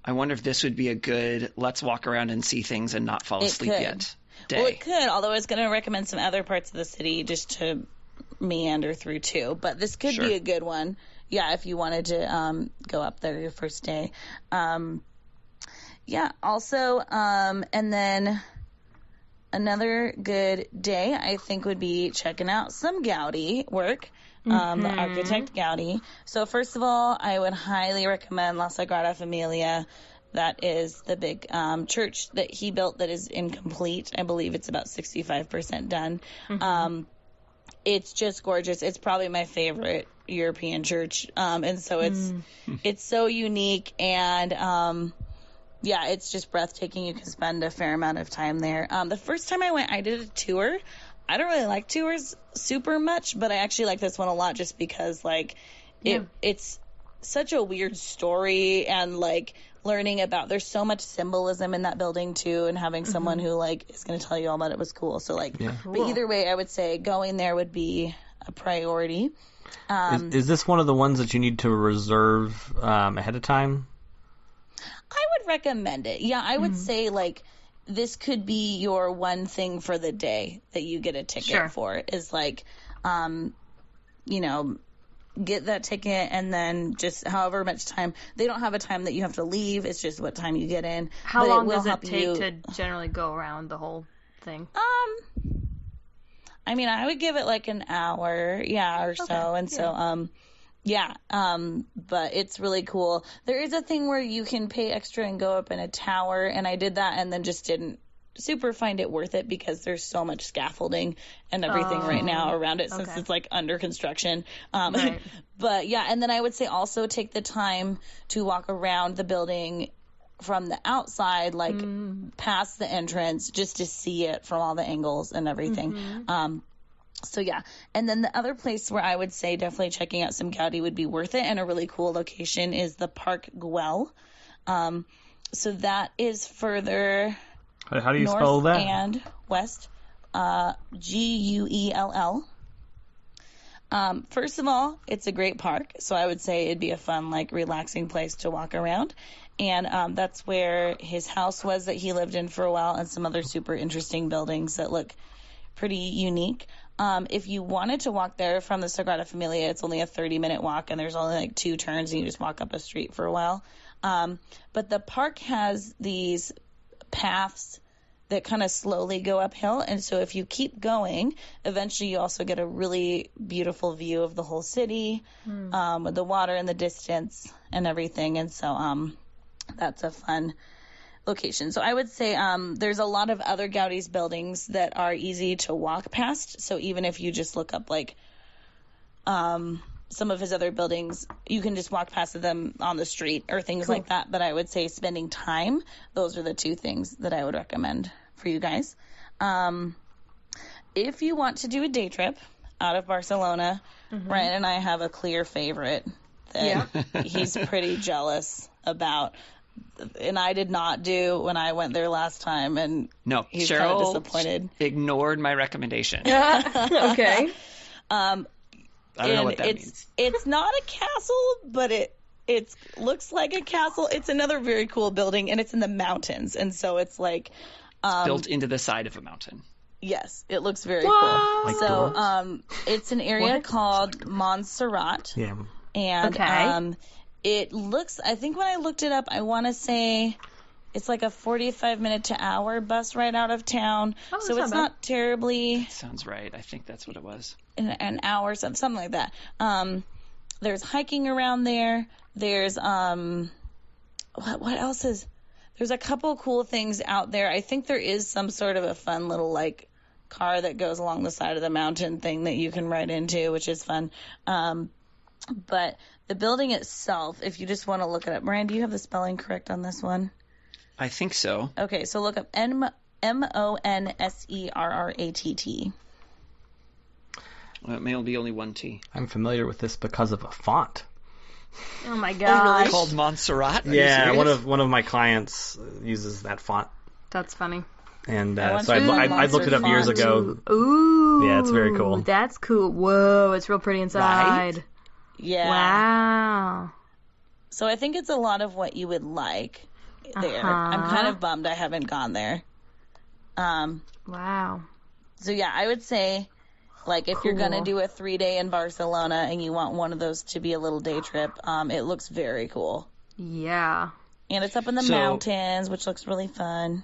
I wonder if this would be a good let's walk around and see things and not fall asleep yet day. Well, it could, although I was going to recommend some other parts of the city just to meander through too. But this could be a good one. Yeah, if you wanted to go up there your first day. Also, and then another good day, I think, would be checking out some Gaudí work, the architect Gaudí. So first of all, I would highly recommend La Sagrada Familia. That is the big church that he built that is incomplete. I believe it's about 65% done. It's just gorgeous. It's probably my favorite European church. And so it's so unique, and yeah, it's just breathtaking. You can spend a fair amount of time there. The first time I went, I did a tour. I don't really like tours super much, but I actually like this one a lot just because, like, it's such a weird story, and, like, learning about, there's so much symbolism in that building, too, and having someone who, like, is going to tell you all about it was cool. So, like, but either way, I would say going there would be a priority. Is this one of the ones that you need to reserve ahead of time? I would recommend it. Yeah, I would say, like, this could be your one thing for the day that you get a ticket for, is, like, you know, get that ticket, and then just however much time. They don't have a time that you have to leave. It's just what time you get in. How long does it take to generally go around the whole thing? I mean, I would give it like an hour, or so. And so, but it's really cool. There is a thing where you can pay extra and go up in a tower, and I did that and then just didn't super find it worth it because there's so much scaffolding and everything right now around it since it's like under construction. But yeah, and then I would say also take the time to walk around the building from the outside, like past the entrance, just to see it from all the angles and everything. So yeah, and then the other place where I would say definitely checking out some Gaudí would be worth it, and a really cool location is the Park Güell. So that is further How do you north spell that? And west, Guell. First of all, it's a great park, so I would say it'd be a fun, like, relaxing place to walk around. And that's where his house was that he lived in for a while, and some other super interesting buildings that look pretty unique. If you wanted to walk there from the Sagrada Familia, it's only a 30-minute walk, and there's only like 2 turns, and you just walk up a street for a while. But the park has these paths that kind of slowly go uphill, and so if you keep going, eventually you also get a really beautiful view of the whole city, with the water in the distance and everything. And so that's a fun location. So I would say there's a lot of other Gaudí's buildings that are easy to walk past. So even if you just look up, like, some of his other buildings, you can just walk past them on the street or things like that. But I would say spending time, those are the 2 things that I would recommend for you guys. If you want to do a day trip out of Barcelona, Ryan and I have a clear favorite that he's pretty jealous about. And I did not do when I went there last time, and he's kind of disappointed. Ignored my recommendation. Okay. I don't know what that means. It's not a castle, but it looks like a castle. It's another very cool building, and it's in the mountains, and so it's like it's built into the side of a mountain. Yes, it looks very cool. Like so, it's an area called Montserrat. Yeah. And it looks, I think when I looked it up, I want to say it's like a 45-minute to hour bus ride out of town. So it's not terribly. That sounds right. I think that's what it was. An hour, something like that. There's hiking around there. There's what else is? There's a couple cool things out there. I think there is some sort of a fun little, like, car that goes along the side of the mountain thing that you can ride into, which is fun. But the building itself, if you just want to look it up, Brian, do you have the spelling correct on this one? I think so. Okay, so look up Monserrat. Well, it may be only 1 T. I'm familiar with this because of a font. Oh my gosh. Called Montserrat? Yeah, one of my clients uses that font. That's funny. And so I looked it up years ago. Ooh. Yeah, it's very cool. That's cool. Whoa, it's real pretty inside. Right? Yeah. Wow. So I think it's a lot of what you would like there. I'm kind of bummed I haven't gone there. Wow. So yeah, I would say, like, if you're going to do a 3-day in Barcelona and you want one of those to be a little day trip, it looks very cool. Yeah. And it's up in the mountains, which looks really fun.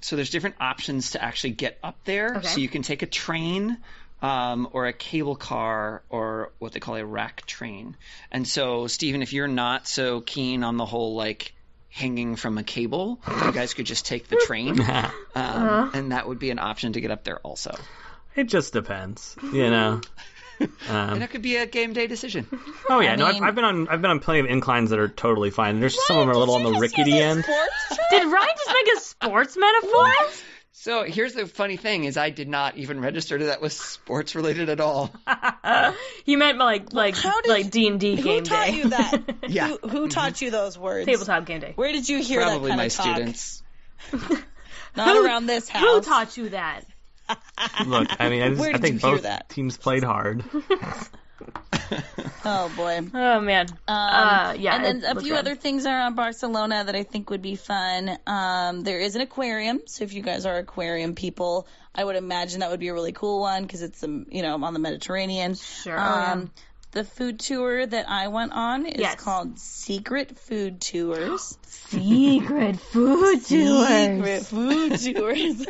So there's different options to actually get up there. Okay. So you can take a train or a cable car or what they call a rack train. And so, Stephen, if you're not so keen on the whole, like, hanging from a cable, you guys could just take the train. And that would be an option to get up there also. It just depends, you know. And that could be a game day decision. Oh yeah, I mean- I've been on plenty of inclines that are totally fine. There's some of them are a little on the rickety end. Did Ryan just make a sports metaphor? So here's the funny thing is I did not even register that was sports related at all. You meant like D&D Who game taught day. you that? Yeah. Who taught you those words? Tabletop game day. Where did you hear Probably that kind my of talk? students. Not around this house. Who taught you that? Look, I mean, Where I did think you hear both that? teams played hard. Oh boy. Oh man. Yeah. And then it a looks few rad. other things around Barcelona that I think would be fun. There is an aquarium, so if you guys are aquarium people, I would imagine that would be a really cool one because it's on the Mediterranean. Sure. The food tour that I went on is called Secret Food Tours. Secret food Secret food tours.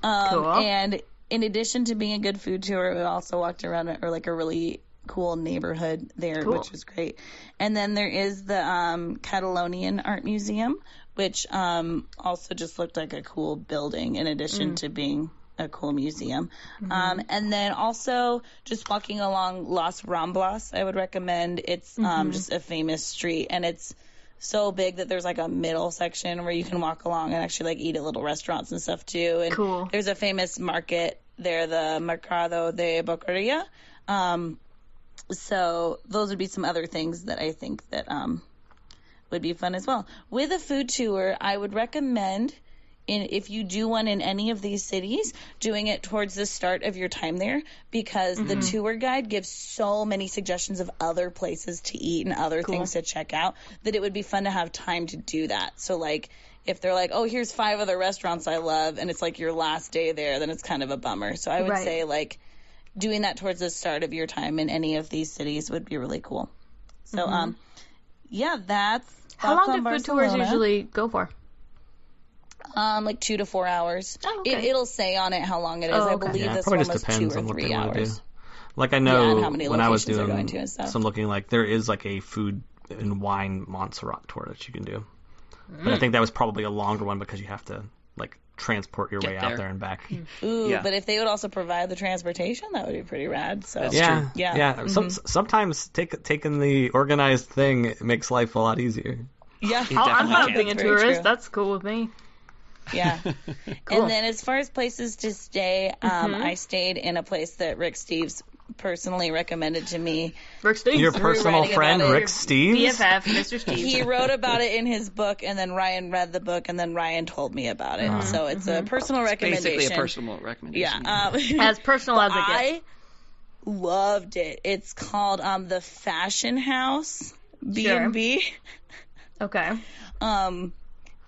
Cool. And in addition to being a good food tour, we also walked around a really cool neighborhood there, Cool. which was great. And then there is the Catalonian Art Museum, which also just looked like a cool building in addition to being a cool museum. And then also just walking along Las Ramblas, I would recommend. It's just a famous street, and it's so big that there's like a middle section where you can walk along and actually like eat at little restaurants and stuff too. And Cool. there's a famous market there, the Mercado de Boqueria. So those would be some other things that I think that would be fun as well. With a food tour, I would recommend, if you do one in any of these cities, doing it towards the start of your time there, because the tour guide gives so many suggestions of other places to eat and other things to check out that it would be fun to have time to do that. So like if they're like, oh, here's 5 other restaurants I love, and it's like your last day there, then it's kind of a bummer. So I would Right. say like doing that towards the start of your time in any of these cities would be really cool. So yeah, that's How thoughts long on do food tours Barcelona. usually go for? Like 2 to 4 hours. Oh, okay. It'll say on it how long it is. Oh, I okay. believe Yeah, it this probably one just was 2 depends or on what 3 they want to hours. do. Like I Yeah, know and how many when I was locations they're doing going to and stuff. some looking, like there is like a food and wine Montserrat tour that you can do. But I think that was probably a longer one because you have to like transport your Get way there. out there and back. Ooh, Yeah. but if they would also provide the transportation, that would be pretty rad. So That's Yeah, true. Yeah. Sometimes taking the organized thing makes life a lot easier. yeah. It I'm definitely fine can. with being a That's very tourist. true. That's cool with me. Yeah. Cool. And then as far as places to stay, I stayed in a place that Rick Steves personally recommended to me. Rick Steve. Your Through personal writing friend about it. Rick Steves. BFF, Mr. Steve. He wrote about it in his book, and then Ryan read the book, and then Ryan told me about it. So it's a personal recommendation. Basically a personal recommendation. Yeah. As personal as it gets. I loved it. It's called the Fashion House B&B. Okay.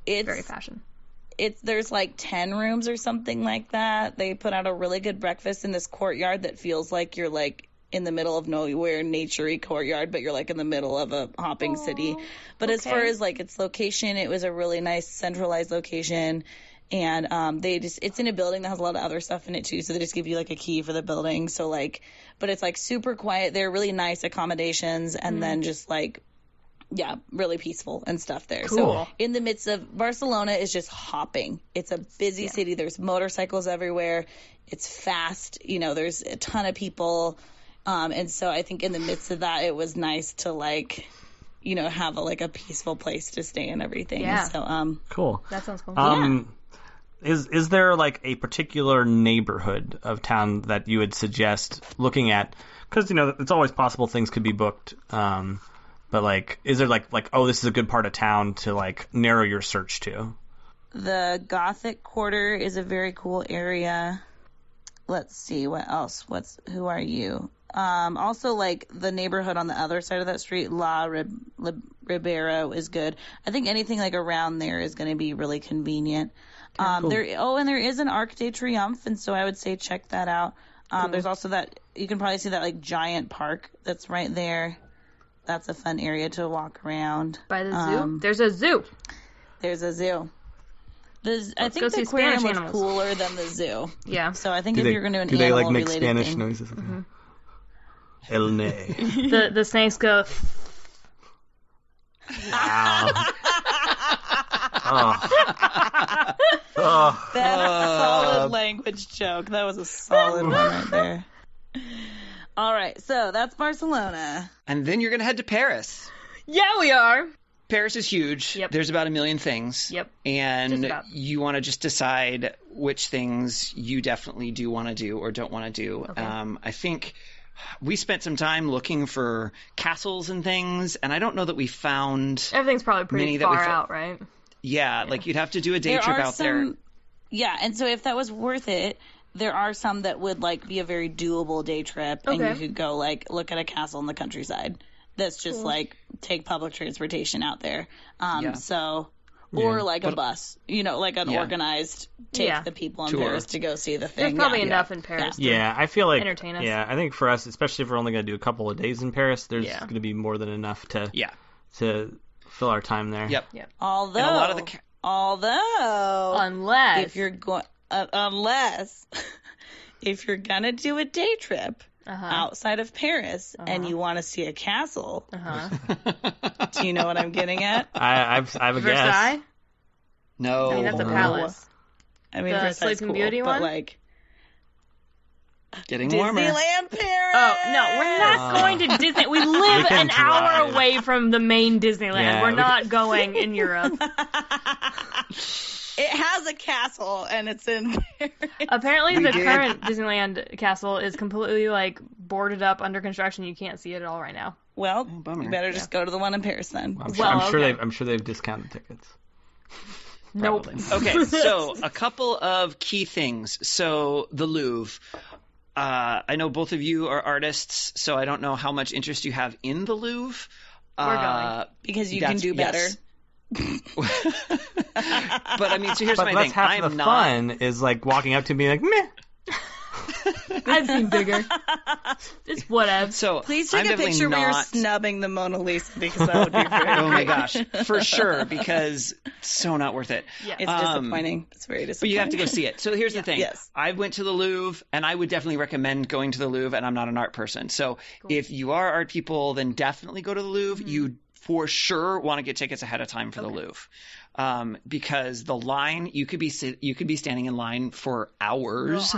It's Very fashion. there's like 10 rooms or something like that. They put out a really good breakfast in this courtyard that feels like you're like in the middle of nowhere, nature-y courtyard, but you're like in the middle of a hopping city. But as far as like its location, it was a really nice centralized location. And it's in a building that has a lot of other stuff in it too. So they just give you like a key for the building. So like, but it's like super quiet. They're really nice accommodations, and then just like, yeah, really peaceful and stuff there. Cool. So in the midst of Barcelona is just hopping. It's a busy city. There's motorcycles everywhere. It's fast. There's a ton of people. And so I think in the midst of that, it was nice to like, have a peaceful place to stay and everything. Yeah. So, Cool. That sounds cool. Is there like a particular neighborhood of town that you would suggest looking at? Because it's always possible things could be booked. But like, is there like oh, this is a good part of town to like narrow your search to? the Gothic Quarter is a very cool area. Let's see, what else? Who are you? Also, like, the neighborhood on the other side of that street, La Ribera, is good. I think anything, like, around there is going to be really convenient. Cool. There is an Arc de Triomphe, and so I would say check that out. There's also that, you can probably see that, like, giant park that's right there. That's a fun area to walk around. By the zoo? There's a zoo. There's a zoo. I think go the see aquarium Spanish was animals. cooler than the zoo. Yeah. So I think Do if they, you're going to do an do they like make animal-related Spanish thing, noises? El ne. The snakes go. Wow. Oh. Oh. That's a solid language joke. That was a solid one right there. All right, so that's Barcelona. And then you're going to head to Paris. Yeah, we are. Paris is huge. Yep. There's about 1 million things. Yep. Just And about. you want to just decide which things you definitely do want to do or don't want to do. Okay. I think we spent some time looking for castles and things, and I don't know that we found Everything's probably pretty many that we far fo- out, right? Yeah, like you'd have to do a day There trip are out there. some, yeah, and so if that was worth it, there are some that would like be a very doable day trip, and Okay. you could go like look at a castle in the countryside. That's just like take public transportation out there. Yeah. So, or Yeah. like a bus, like an Yeah. organized take Yeah. the people in Tour. Paris to go see the There's thing. probably yeah. enough in Paris. to- Yeah, I feel like Entertain us. Yeah, I think for us, especially if we're only going to do a couple of days in Paris, there's Yeah. going to be more than enough to Yeah. fill our time there. Yep. Although, And a lot of the Unless if you're going, unless if you're gonna do a day trip outside of Paris and you want to see a castle, do you know what I'm getting at? I have a guess. Versailles. No. I mean, that's a palace. I mean, The Versailles is Sleeping cool, Beauty but one? like Getting warmer. Disneyland Paris. Oh no, we're not going to Disney. We live can an hour drive. away from the main Disneyland. Yeah, we're we not going in Europe. It has a castle and it's in Paris. Apparently, We the did. current Disneyland castle is completely like boarded up, under construction. You can't see it at all right now. Well, bummer. you better just go to the one in Paris then. Well, okay. I'm sure they've discounted tickets. Nope. Okay, so a couple of key things. So the Louvre. I know both of you are artists, so I don't know how much interest you have in the Louvre. We're going. Because you can do better. yes. But I mean, so here's But my that's thing. half I'm the not. fun is like walking up to me like, meh. I've seen bigger. It's whatever. So Please I'm take a definitely picture where you're not. snubbing the Mona Lisa because that would be very Oh my gosh, for sure, because so not worth it. Yeah. It's disappointing. It's very But disappointing. you have to go see it. So here's the thing. Yes. I went to the Louvre, and I would definitely recommend going to the Louvre, and I'm not an art person. So if you are art people, then definitely go to the Louvre. You for sure want to get tickets ahead of time for the Louvre. Because the line, you could be standing in line for hours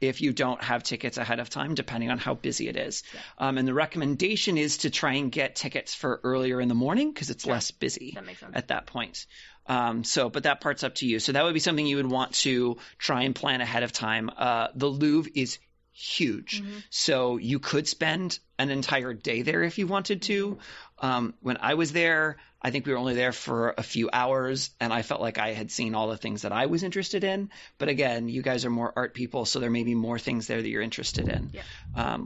if you don't have tickets ahead of time, depending on how busy it is. And the recommendation is to try and get tickets for earlier in the morning because it's less busy That makes sense. at that point. But that part's up to you. So that would be something you would want to try and plan ahead of time. The Louvre is huge. So you could spend an entire day there if you wanted to. When I was there, I think we were only there for a few hours, and I felt like I had seen all the things that I was interested in. But again, you guys are more art people, so there may be more things there that you're interested in. Yeah.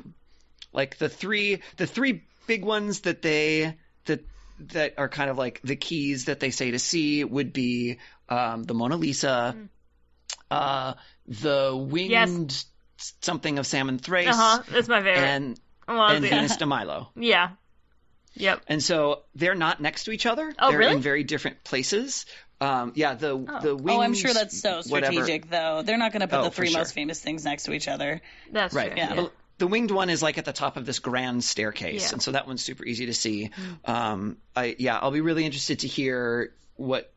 Like the three big ones that are kind of like the keys that they say to see would be the Mona Lisa, the winged something of Salmon Thrace, That's my favorite. and Well, yeah. Venus de Milo. Yeah. Yep. And so they're not next to each other. Oh, they're really? in very different places. The wings. Oh, I'm sure that's so strategic, whatever. though. They're not going to put Oh, the for three sure. most famous things next to each other. That's Right. true. Yeah. Well, the winged one is like at the top of this grand staircase, Yeah. and so that one's super easy to see. I'll be really interested to hear what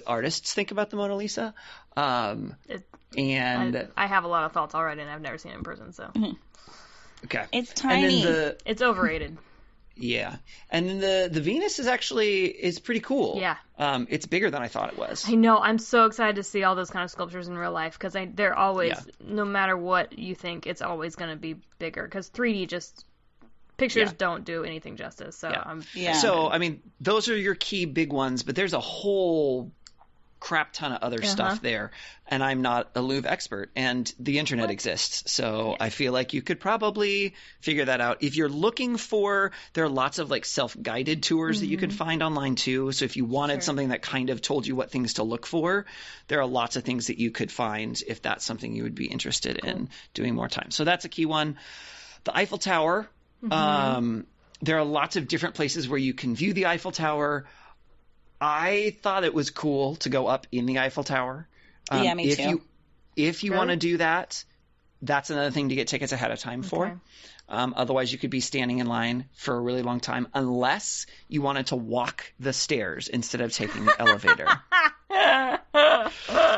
artists think about the Mona Lisa. And I have a lot of thoughts already, and I've never seen it in person, so okay, It's tiny. And then it's overrated. and then the Venus is pretty cool. Yeah. It's bigger than I thought it was. I know. I'm so excited to see all those kind of sculptures in real life because they're always, no matter what you think, it's always going to be bigger because 3D pictures don't do anything justice. So Yeah. So I mean, those are your key big ones, but there's a whole crap ton of other stuff there, and I'm not a Louvre expert, and the internet exists, so I feel like you could probably figure that out. If you're looking there are lots of like self-guided tours that you could find online too, so if you wanted something that kind of told you what things to look for, there are lots of things that you could find if that's something you would be interested in doing more time. So that's a key one. The Eiffel Tower, there are lots of different places where you can view the Eiffel Tower. I thought it was cool to go up in the Eiffel Tower. Yeah, me too. If you want to do that, that's another thing to get tickets ahead of time for. Otherwise, you could be standing in line for a really long time unless you wanted to walk the stairs instead of taking the elevator.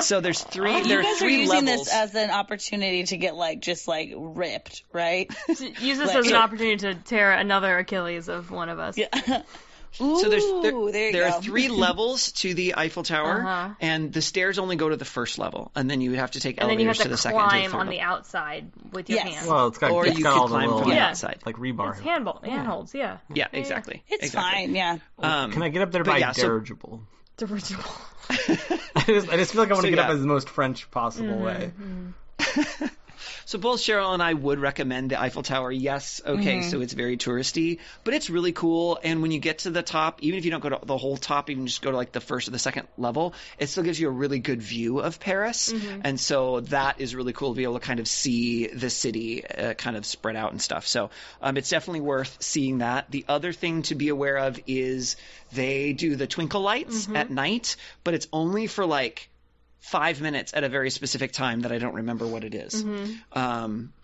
So there's three. You guys are using this as an opportunity to get just ripped, right? Use this as an opportunity to tear another Achilles of one of us. Yeah. Ooh, so there go. are 3 levels to the Eiffel Tower, and the stairs only go to the first level, and then you would have to take elevators to the second and third level. And then you have to climb on the outside with your hands. Well, it's got all could the climb little, from the outside, like rebar. It's handholds, yeah. Yeah, exactly. It's exactly. fine, yeah. Can I get up there by dirigible? Dirigible. I just feel like I want to get up as the most French possible way. So both Cheryl and I would recommend the Eiffel Tower. Yes, okay, so it's very touristy, but it's really cool. And when you get to the top, even if you don't go to the whole top, even just go to the first or the second level, it still gives you a really good view of Paris. And so that is really cool to be able to kind of see the city kind of spread out and stuff. So it's definitely worth seeing that. The other thing to be aware of is they do the twinkle lights at night, but it's only for 5 minutes at a very specific time that I don't remember what it is.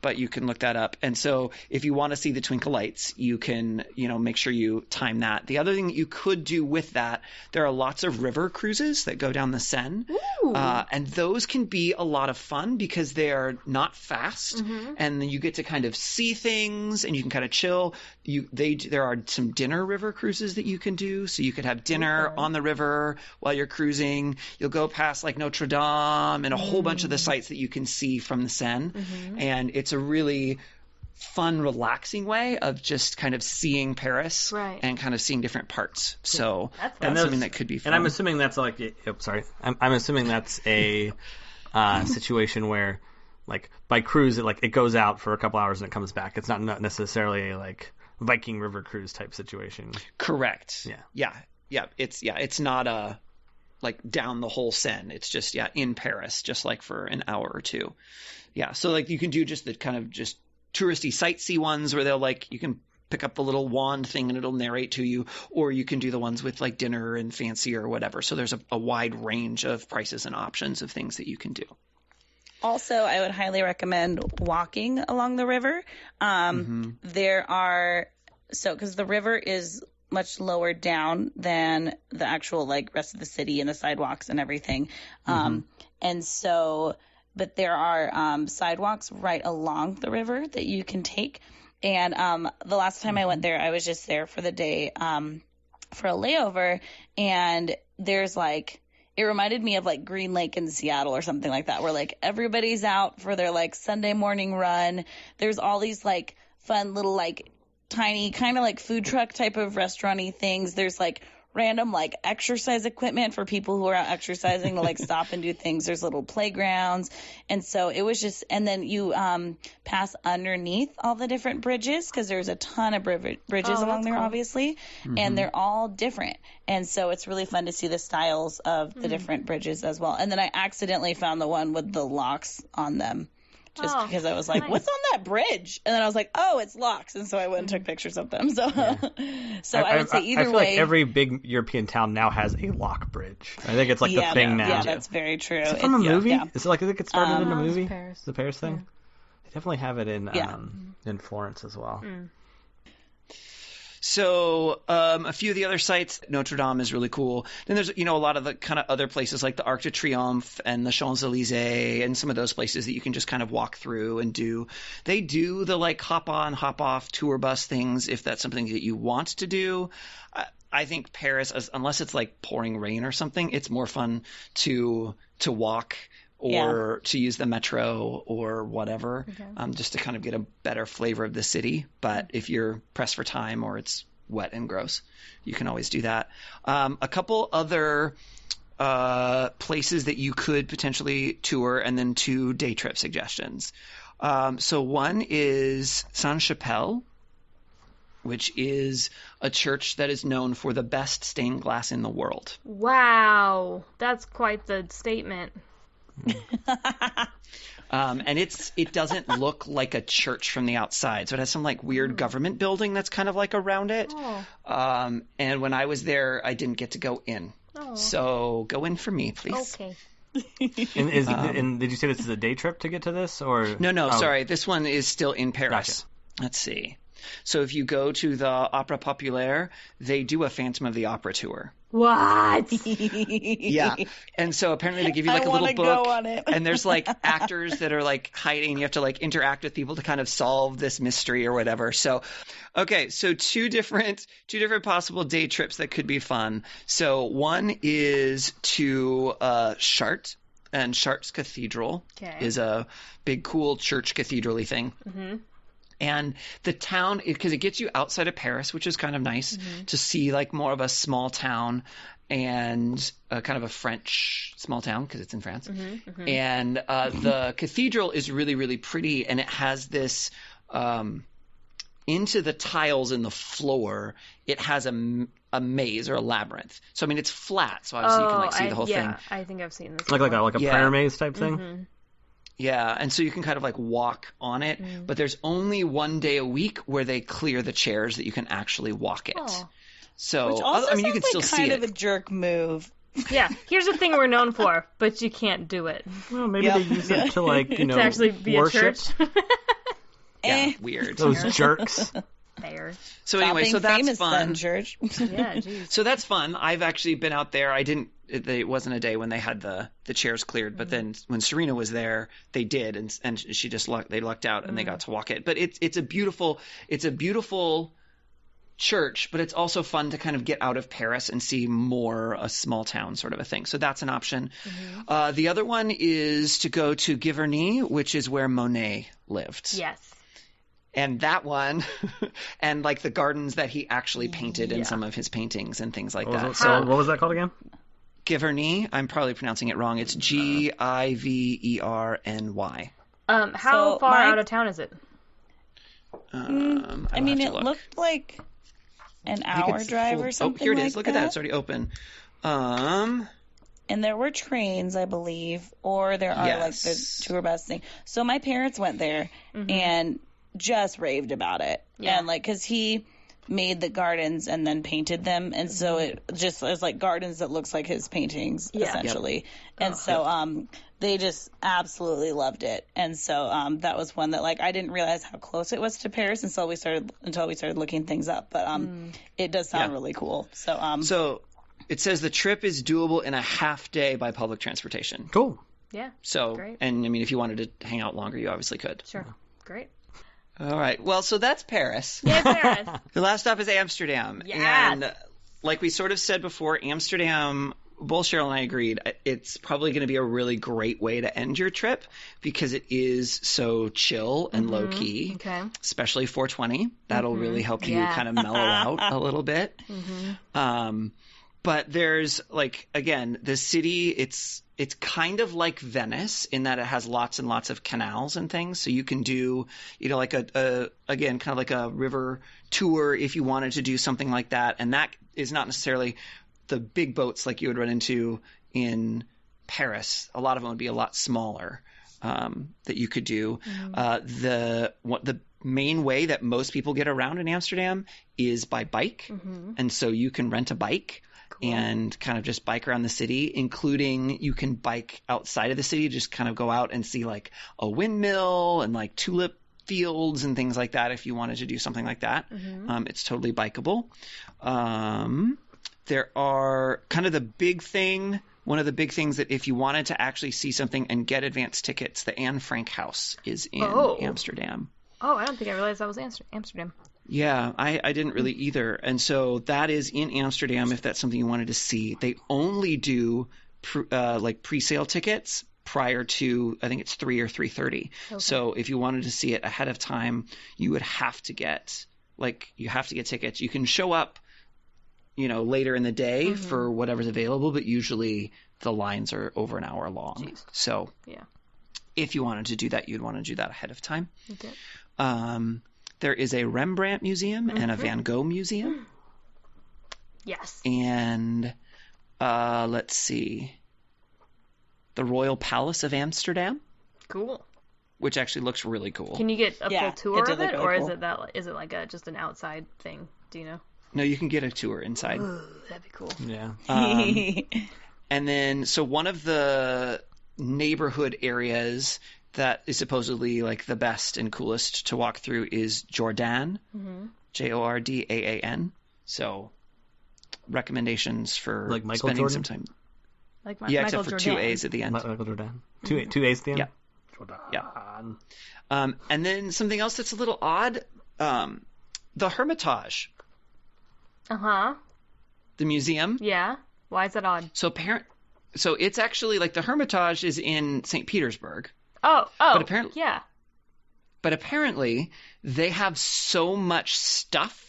But you can look that up. And so if you want to see the twinkle lights, you can, make sure you time that. The other thing that you could do with that, there are lots of river cruises that go down the Seine. And those can be a lot of fun because they are not fast. And then you get to kind of see things and you can kind of chill. There are some dinner river cruises that you can do. So you could have dinner on the river while you're cruising. You'll go past Notre Dame and a whole bunch of the sites that you can see from the Seine. And it's a really fun, relaxing way of just kind of seeing Paris and kind of seeing different parts. So that's something that could be fun. And I'm assuming that's I'm assuming that's a situation where by cruise it goes out for a couple hours and it comes back. It's not necessarily a Viking river cruise type situation. Correct. Yeah. It's not a down the whole Seine. It's just in Paris, just for an hour or two. Yeah, so you can do just the kind of just touristy sightsee ones where they'll you can pick up the little wand thing and it'll narrate to you, or you can do the ones with dinner and fancy or whatever. So there's a wide range of prices and options of things that you can do. Also, I would highly recommend walking along the river. There are because the river is much lower down than the actual rest of the city and the sidewalks and everything. And so, but there are sidewalks right along the river that you can take. And the last time I went there, I was just there for the day for a layover. And there's it reminded me of Green Lake in Seattle or something like that, where everybody's out for their Sunday morning run. There's all these fun little tiny kind of food truck type of restaurant-y things. There's random exercise equipment for people who are out exercising to stop and do things. There's little playgrounds. And so it was just, and then you pass underneath all the different bridges because there's a ton of bridges along there, obviously, and they're all different. And so it's really fun to see the styles of the different bridges as well. And then I accidentally found the one with the locks on them. Just because I was what's on that bridge? And then I was oh, it's locks. And so I went and took pictures of them. So I would say either I feel way. Every big European town now has a lock bridge. I think it's the thing now. Yeah, that's very true. Is it from a movie? Yeah. Is it I think it started in a movie? It's Paris. The Paris thing? They definitely have it in Florence as well. So a few of the other sites, Notre Dame is really cool. Then there's, a lot of the kind of other places like the Arc de Triomphe and the Champs-Élysées and some of those places that you can just kind of walk through and do. They do the hop on, hop off tour bus things if that's something that you want to do. I think Paris, unless it's pouring rain or something, it's more fun to walk or to use the metro or whatever, just to kind of get a better flavor of the city. But if you're pressed for time or it's wet and gross, you can always do that. A couple other places that you could potentially tour, and then 2 day trip suggestions. So one is Sainte-Chapelle, which is a church that is known for the best stained glass in the world. Wow, that's quite the statement. And it doesn't look like a church from the outside. So it has some weird government building that's kind of around it. And when I was there, I didn't get to go in. Oh. So go in for me, please. Okay. And did you say this is a day trip to get to this, or No, sorry. This one is still in Paris. Gotcha. Let's see. So if you go to the Opera Populaire, they do a Phantom of the Opera tour. What? Yeah. And so apparently they give you like a I little wanna book go on it. and there's like actors that are like hiding. You have to like interact with people to kind of solve this mystery or whatever. So, okay. So two different possible day trips that could be fun. So one is to Chartres, and Chartres Cathedral is a big, cool church cathedral-y thing. Mm-hmm. And the town, because it gets you outside of Paris, which is kind of nice to see like more of a small town and kind of a French small town because it's in France. And the cathedral is really, really pretty, and it has this into the tiles in the floor. It has a maze or a labyrinth. So I mean, it's flat, so obviously you can like see the whole thing. I think I've seen this. like a prayer maze type thing? Yeah, and so you can kind of like walk on it, but there's only one day a week where they clear the chairs that you can actually walk it. Oh. So Which also I mean, you sounds can still like see kind it. of a jerk move. Yeah, here's the thing we're known for, but you can't do it. Well, maybe they use it to like To actually be worship a church. Yeah, weird. those jerks. Fair. So anyway, so that's famous fun. then, church. Yeah, geez. So that's fun. I've actually been out there. It wasn't a day when they had the chairs cleared, but then when Serena was there, they did, and she just they lucked out and they got to walk it. But it's a beautiful church, but it's also fun to kind of get out of Paris and see more a small town sort of a thing. So that's an option. The other one is to go to Giverny, which is where Monet lived. Yes. And that one, and like the gardens that he actually painted in some of his paintings and things like that. So what was that called again? Giverny. I'm probably pronouncing it wrong. It's Giverny. How far out of town is it? I mean, it looked like an hour drive or something. Oh, here it like is. Look at that. It's already open. And there were trains, I believe, or there are like the tour bus thing. So my parents went there and just raved about it. Yeah. And like, cause he made the gardens and then painted them. And so it just is like gardens that looks like his paintings, essentially. And so, they just absolutely loved it. And so, that was one that like, I didn't realize how close it was to Paris until we started looking things up. But, it does sound really cool. So, so it says the trip is doable in a half day by public transportation. Cool. Yeah. So, great. and I mean, if you wanted to hang out longer, you obviously could. Sure. Great. All right. Well, so that's Paris. Yeah, Paris. The last stop is Amsterdam. Yes. And like we sort of said before, Amsterdam, both Cheryl and I agreed, it's probably going to be a really great way to end your trip because it is so chill and low key, especially 420. That'll really help you kind of mellow out a little bit. But there's like, again, the city, it's kind of like Venice in that it has lots and lots of canals and things. So you can do, like again, kind of like a river tour if you wanted to do something like that. And that is not necessarily the big boats like you would run into in Paris. A lot of them would be a lot smaller that you could do. The main way that most people get around in Amsterdam is by bike. And so you can rent a bike. And kind of just bike around the city, including you can bike outside of the city, just kind of go out and see like a windmill and like tulip fields and things like that if you wanted to do something like that. It's totally bikeable. There are kind of one of the big things that if you wanted to actually see something and get advance tickets, the Anne Frank House is in Amsterdam. Oh, I don't think I realized that was Amsterdam. Yeah, I didn't really either. And so that is in Amsterdam if that's something you wanted to see. They only do like pre-sale tickets prior to, I think it's 3 or 3:30. So if you wanted to see it ahead of time, you would have to get tickets. You can show up, later in the day for whatever's available, but usually the lines are over an hour long. Jeez. So if you wanted to do that, you'd want to do that ahead of time. Okay. There is a Rembrandt museum and a Van Gogh museum. Yes. And let's see. The Royal Palace of Amsterdam. Cool. Which actually looks really cool. Can you get a full tour of it, really or cool. is it like just an outside thing? Do you know? No, you can get a tour inside. Ooh, that'd be cool. Yeah. And then, so one of the neighborhood areas that is supposedly like the best and coolest to walk through is Jordan, Jordan. So, recommendations for Like Michael spending Jordan? some time. Like Yeah, Michael except for Jordan. 2 A's at the end. Michael Jordan. Two A's at the end? Yeah. Jordan. Yeah. And then something else that's a little odd, the Hermitage, Uh-huh. the museum. Yeah. Why is that odd? So it's actually like the Hermitage is in St. Petersburg, Oh. But apparently- Yeah. but apparently they have so much stuff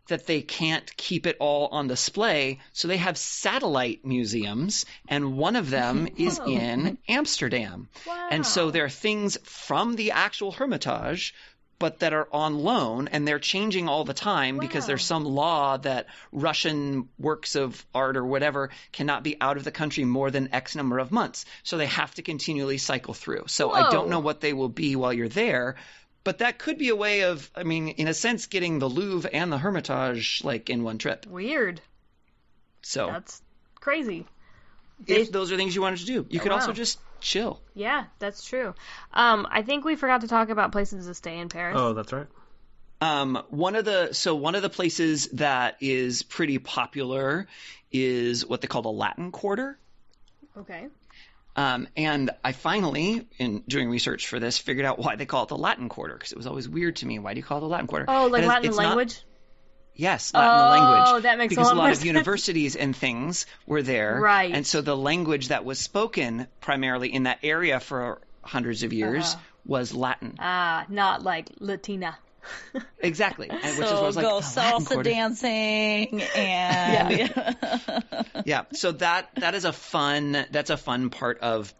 that they can't keep it all on display. So they have satellite museums, and one of them is in Amsterdam. Wow. And so there are things from the actual Hermitage, but that are on loan, and they're changing all the time because there's some law that Russian works of art or whatever cannot be out of the country more than X number of months. So they have to continually cycle through. So I don't know what they will be while you're there, but that could be a way of, I mean, in a sense, getting the Louvre and the Hermitage like in one trip. Weird. So That's crazy. if those are things you wanted to do, you could also wow. just chill. Yeah, that's true. I think we forgot to talk about places to stay in Paris. Oh, that's right. One of the places that is pretty popular is what they call the Latin Quarter. Okay. And I finally, in doing research for this, figured out why they call it the Latin Quarter, because it was always weird to me. Why do you call it the Latin Quarter? Oh, like And Latin it's not- language? Yes, Latin language. that makes a because lot a lot more of sense. universities and things were there. Right. And so the language that was spoken primarily in that area for hundreds of years was Latin. Not like Latina. Exactly. And which is So what I was like, go the Latin salsa Quarter. dancing and Yeah. So that's a fun part of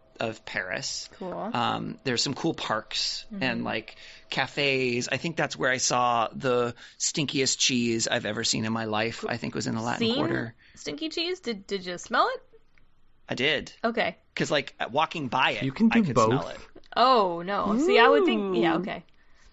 Paris. Cool. There's some cool parks and like cafes. I think that's where I saw the stinkiest cheese I've ever seen in my life. I think was in the Latin Quarter. Stinky cheese? Did you smell it? I did. Okay. Because like walking by it, You can do I could both. smell it. Oh, no. See, I would think... Yeah, okay.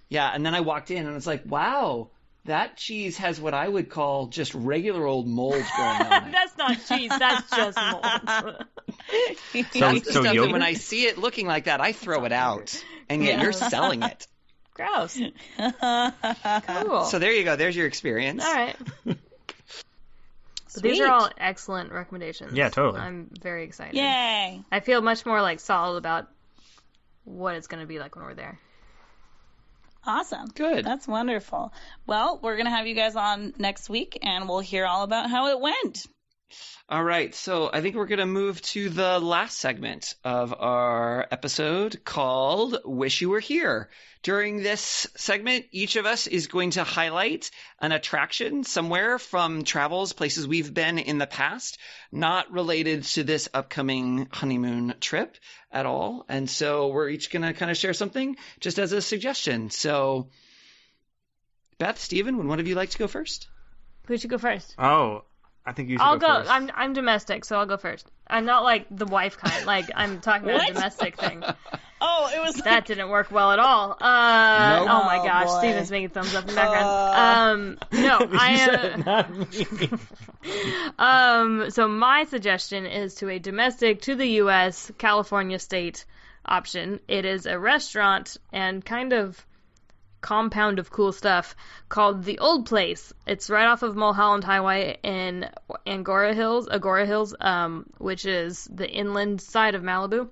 Yeah, and then I walked in and I was like, wow, that cheese has what I would call just regular old mold growing on it. That's not cheese. That's just mold. That's the So stuff that yogurt? when I see it looking like that, I throw it out. And yet you're selling it. Gross. Cool. So there you go. There's your experience. All right. But these are all excellent recommendations. Yeah, totally. I'm very excited. yay. I feel much more like solid about what it's going to be like when we're there. Awesome. Good. That's wonderful. Well, we're going to have you guys on next week and we'll hear all about how it went. All right, so I think we're going to move to the last segment of our episode called Wish You Were Here. During this segment, each of us is going to highlight an attraction somewhere from travels, places we've been in the past, not related to this upcoming honeymoon trip at all. And so we're each going to kind of share something just as a suggestion. So, Beth, Steven, would one of you like to go first? Who should go first? Oh, I think you should I'll go go. first. I'm domestic, so I'll go first. I'm not like the wife kind. Like I'm talking about a What? domestic thing. Oh, it was That didn't work well at all. Nope. Oh my Oh, gosh, boy. Steven's making thumbs up in the background. No, You said it, I not me. so my suggestion is to a domestic to the U.S. California state option. It is a restaurant and kind of compound of cool stuff called The Old Place. It's right off of Mulholland Highway in Agora Hills, which is the inland side of Malibu.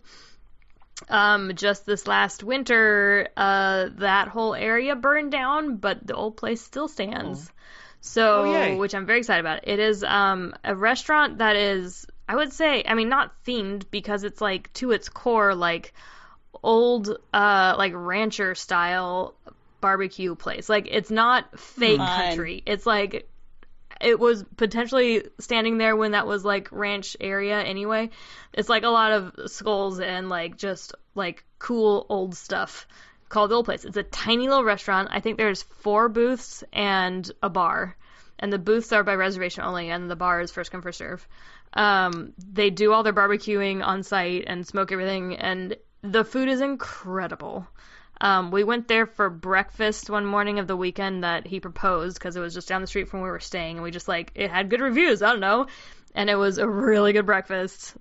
Just this last winter, that whole area burned down, but the old place still stands. So, yay. which I'm very excited about. It is a restaurant that is, I would say, I mean, not themed because it's like to its core, like old, like rancher style barbecue place. Like it's not fake Fun. country. It's like it was potentially standing there when that was like ranch area anyway. It's like a lot of skulls and like just like cool old stuff called The Old Place. It's a tiny little restaurant. I think there's 4 booths and a bar. And the booths are by reservation only and the bar is first come first serve. They do all their barbecuing on site and smoke everything and the food is incredible. We went there for breakfast one morning of the weekend that he proposed because it was just down the street from where we were staying, and we just it had good reviews. I don't know, and it was a really good breakfast,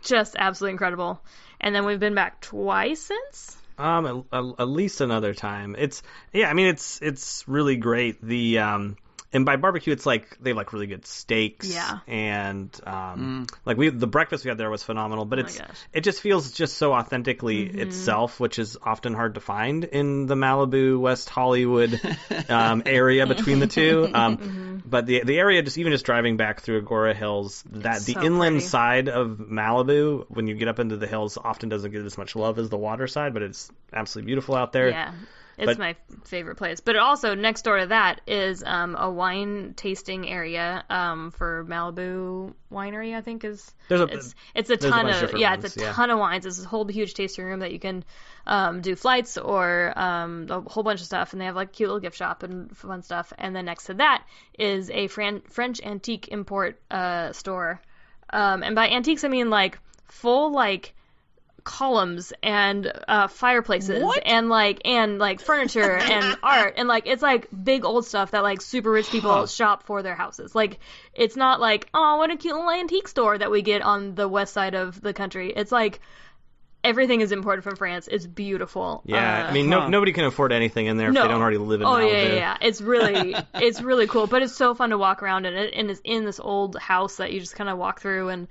just absolutely incredible. And then we've been back twice since. At least another time. It's really great. And by barbecue, it's they have really good steaks. Yeah. And the breakfast we had there was phenomenal. But it just feels just so authentically itself, which is often hard to find in the Malibu, West Hollywood area between the two. But the area, just driving back through Agora Hills, the inland pretty. side of Malibu, when you get up into the hills, often doesn't get as much love as the water side, but it's absolutely beautiful out there. Yeah. It's my favorite place. But also, next door to that is a wine tasting area for Malibu Winery, I think is. It's a ton of ton of wines. It's a whole huge tasting room that you can do flights or a whole bunch of stuff. And they have cute little gift shop and fun stuff. And then next to that is a French antique import store. And by antiques, I mean full columns and fireplaces and furniture and art and it's big old stuff that super rich people shop for their houses. It's not oh, what a cute little antique store that we get on the west side of the country. It's everything is imported from France. It's beautiful. Yeah, I mean, nobody can afford anything in there if they don't already live in Malibu. Oh, yeah. It's really cool. But it's so fun to walk around in it, and it's in this old house that you just kind of walk through, and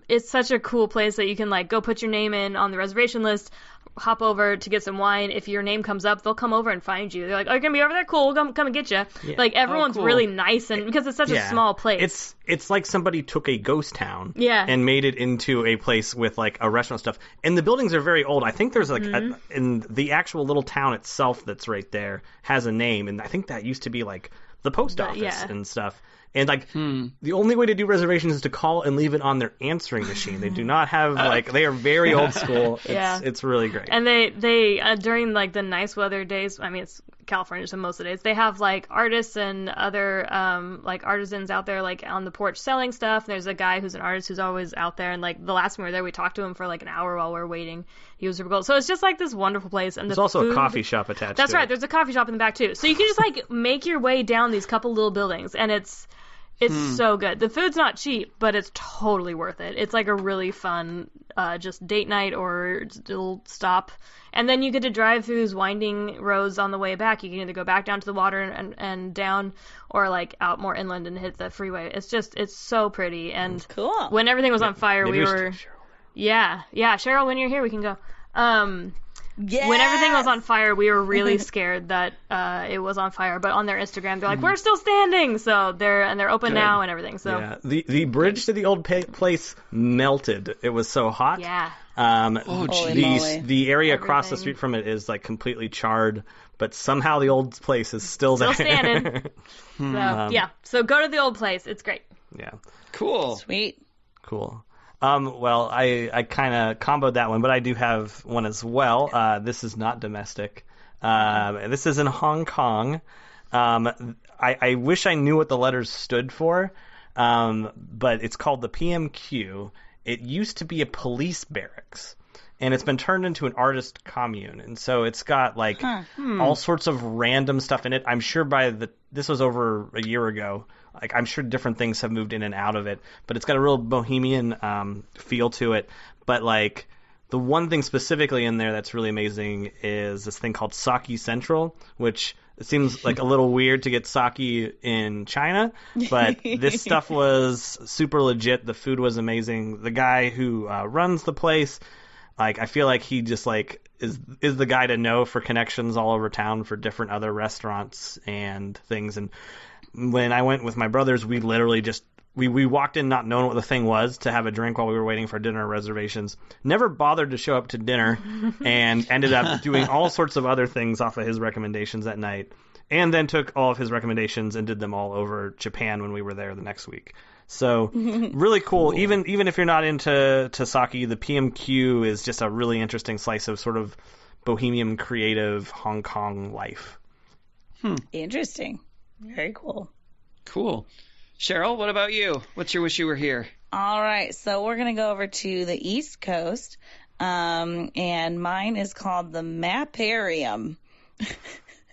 it's such a cool place that you can go put your name in on the reservation list, hop over to get some wine. If your name comes up, they'll come over and find you. They're like, "Oh, you're gonna be over there? Cool, we'll come and get you." Yeah. Everyone's cool. really nice, and because it's such a small place, it's like somebody took a ghost town, and made it into a place with a restaurant stuff. And the buildings are very old. I think there's in the actual little town itself that's right there has a name, and I think that used to be the post office and stuff. And the only way to do reservations is to call and leave it on their answering machine. They do not have they are very old school. It's really great. And they during the nice weather days, I mean it's California, so most of the days they have artists and other artisans out there on the porch selling stuff. There's a guy who's an artist who's always out there, and the last time we were there, we talked to him for an hour while we were waiting. He was super cool. So it's just this wonderful place. And there's also a coffee shop attached. That's right. There's a coffee shop in the back too. So you can just make your way down these couple little buildings, and it's so good. The food's not cheap, but it's totally worth it. It's a really fun just date night or little stop. And then you get to drive through these winding roads on the way back. You can either go back down to the water and down, or out more inland and hit the freeway. It's so pretty. And cool. When everything was on fire, we were... Yeah. Cheryl, when you're here, we can go. Yes! When everything was on fire, we were really scared that it was on fire. But on their Instagram, they're we're still standing. So they're open now and everything. So the bridge to the old place melted. It was so hot. Yeah. The area across the street from it is completely charred, but somehow the old place is still there. Still standing. So go to the old place. It's great. Yeah. Cool. Sweet. Cool. Well, I kind of comboed that one, but I do have one as well. This is not domestic. This is in Hong Kong. I wish I knew what the letters stood for, but it's called the PMQ. It used to be a police barracks, and it's been turned into an artist commune. And so it's got all sorts of random stuff in it. I'm sure this was over a year ago. I'm sure different things have moved in and out of it, but it's got a real bohemian feel to it. But the one thing specifically in there that's really amazing is this thing called Sake Central, which it seems a little weird to get sake in China, but this stuff was super legit. The food was amazing. The guy who runs the place, I feel like he just is the guy to know for connections all over town for different other restaurants and things. And when I went with my brothers, we literally just we walked in not knowing what the thing was to have a drink while we were waiting for dinner reservations. Never bothered to show up to dinner, and ended up doing all sorts of other things off of his recommendations that night, and then took all of his recommendations and did them all over Japan when we were there the next week. So really cool. Even if you're not into sake, the PMQ is just a really interesting slice of sort of bohemian creative Hong Kong life. Interesting. Very cool. Cool. Cheryl, what about you? What's your wish you were here? All right, so we're going to go over to the East Coast. And mine is called the Maparium.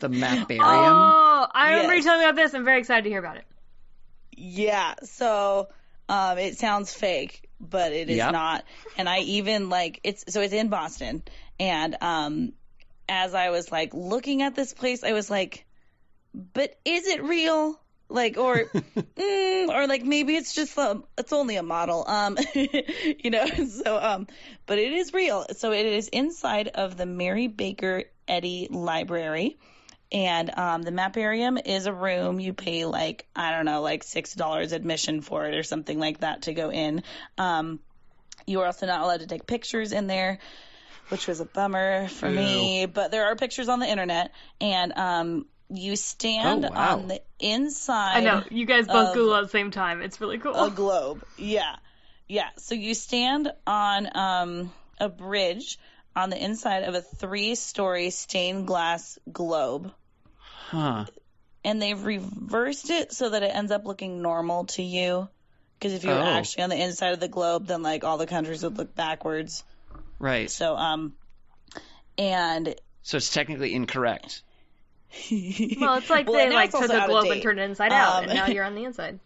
The Maparium. Oh, I remember you Yes. telling me about this. I'm very excited to hear about it. Yeah, so it sounds fake, but it is Yep. not. And I even it's in Boston. And as I was looking at this place, I was like, but is it real? Or maybe it's just it's only a model. So but it is real. So it is inside of the Mary Baker Eddy Library. And the Maparium is a room. You pay I don't know, $6 admission for it or something like that to go in. You are also not allowed to take pictures in there, which was a bummer for me. But there are pictures on the internet, and you stand on the inside. I know. You guys both Google at the same time. It's really cool. A globe. Yeah. So you stand on a bridge on the inside of a 3-story stained glass globe. Huh. And they've reversed it so that it ends up looking normal to you. Because if you were actually on the inside of the globe, then all the countries would look backwards. Right. So and So it's technically incorrect. Well, it's like Well, they now it's took also a out of globe and date. turned it inside out, and now you're on the inside.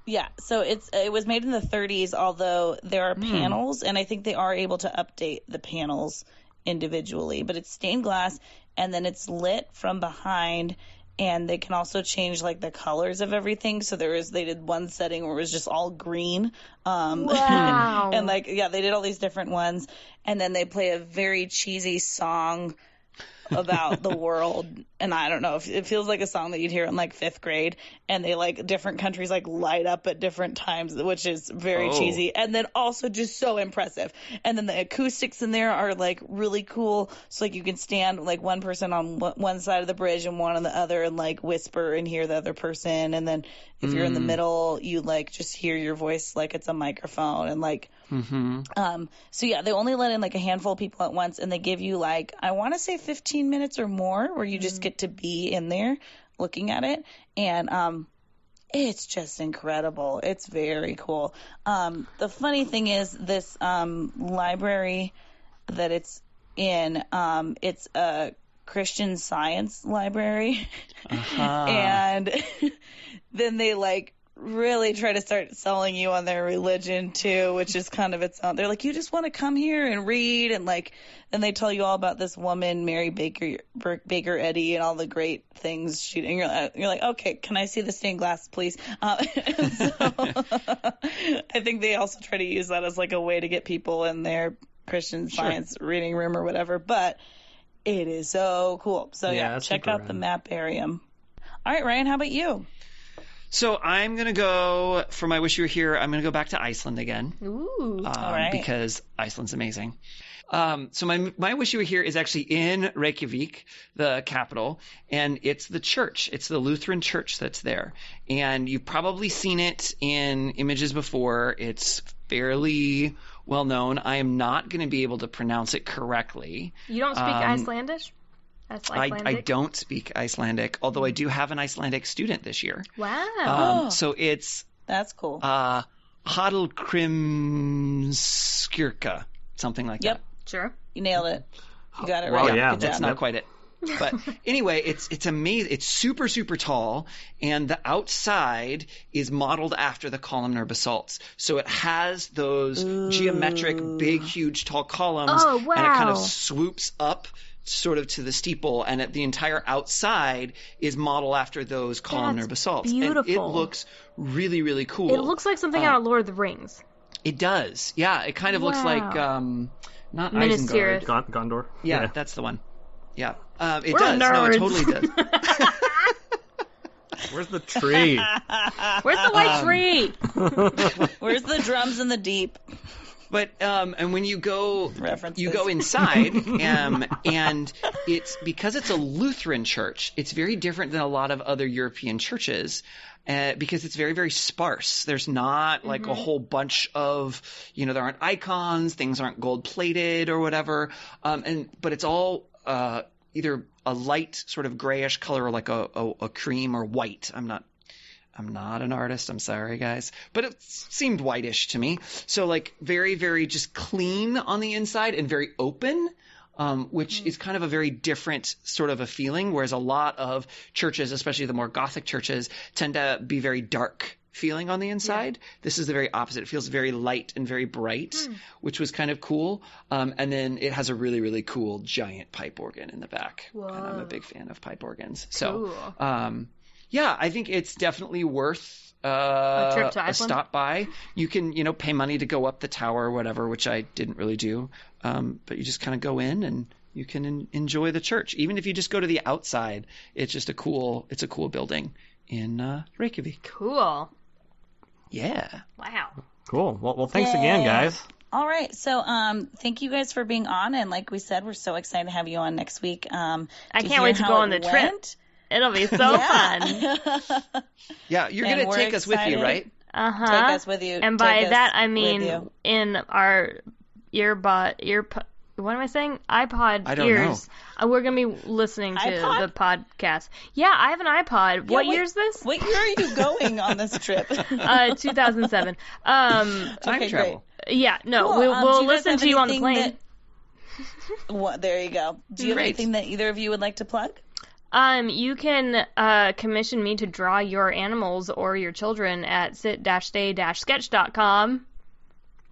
Yeah, so it was made in the 30s, although there are panels, and I think they are able to update the panels individually. But it's stained glass, and then it's lit from behind, and they can also change the colors of everything. So they did one setting where it was just all green. Wow. And they did all these different ones, and then they play a very cheesy song about the world, and I don't know, if it feels like a song that you'd hear in 5th grade, and they different countries light up at different times, which is very cheesy, and then also just so impressive. And then the acoustics in there are really cool, so you can stand one person on one side of the bridge and one on the other, and whisper and hear the other person, and then if you're in the middle, you just hear your voice it's a microphone, and so yeah, they only let in a handful of people at once, and they give you I want to say 15 minutes or more where you just get to be in there looking at it, and it's just incredible. It's very cool. The funny thing is this library that it's in, it's a Christian Science library, and then they really try to start selling you on their religion too, which is kind of its own. They're you just want to come here and read, and then they tell you all about this woman, Mary Baker Eddy, and all the great things she did. And you're like, okay, can I see the stained glass, please? And so I think they also try to use that as a way to get people in their Christian Science reading room or whatever. But it is so cool. So yeah, check out the Maparium. All right, Ryan, how about you? So I'm going to go, for my Wish You Were Here, I'm going to go back to Iceland again. Ooh. All right. Because Iceland's amazing. So my Wish You Were Here is actually in Reykjavik, the capital, and it's the church. It's the Lutheran church that's there. And you've probably seen it in images before. It's fairly well known. I am not going to be able to pronounce it correctly. You don't speak Icelandic? I don't speak Icelandic, although I do have an Icelandic student this year. Wow. So it's That's cool. Hallgrímskirkja, something like Yep. that. Sure. You nailed it. You got it Well, right. yeah, Good That's job. not quite it. But anyway, it's amazing. It's super, super tall, and the outside is modeled after the columnar basalts. So it has those geometric, big, huge, tall columns, Oh, wow. and it kind of swoops up sort of to the steeple, and the entire outside is modeled after those columnar basalts. And it beautiful. looks really, really cool. It looks like something out of Lord of the Rings. It does. Yeah, it kind of looks like not Minas Isengard. Tirith. Gondor. Yeah, that's the one. Yeah, it We're does. No, it nerds. totally does. Where's the tree? Where's the white tree? Where's the drums in the deep? But and when you go References. you go inside, and it's because it's a Lutheran church. It's very different than a lot of other European churches. Because it's very, very sparse. There's not like a whole bunch of, there aren't icons, things aren't gold plated or whatever. But it's all either a light sort of grayish color or like a cream or white. I'm not I'm not an artist. I'm sorry, guys. But it seemed whitish to me. So like very, very just clean on the inside and very open, which is kind of a very different sort of a feeling. Whereas a lot of churches, especially the more Gothic churches, tend to be very dark feeling on the inside. Yeah. This is the very opposite. It feels very light and very bright, which was kind of cool. And then it has a really, really cool giant pipe organ in the back. Whoa. And I'm a big fan of pipe organs. So, yeah, I think it's definitely worth a trip to Iceland? A stop by. You can, pay money to go up the tower or whatever, which I didn't really do. But you just kind of go in and you can enjoy the church. Even if you just go to the outside, it's just a cool building in Reykjavik. Cool. Yeah. Wow. Cool. Well, thanks again, guys. All right. So, thank you guys for being on. And like we said, we're so excited to have you on next week. I can't wait to go on the trip. It'll be so fun. Yeah, you're going to take us with you, right? Uh-huh. Take us with you. And by that, I mean in our what am I saying? iPod ears. We're going to be listening to the podcast. Yeah, I have an iPod. What year is this? What year are you going on this trip? 2007. Time travel. Great. Yeah, no, cool. We'll listen to you on the plane. There you go. Do you have anything that either of you would like to plug? You can commission me to draw your animals or your children at sit-stay-sketch.com.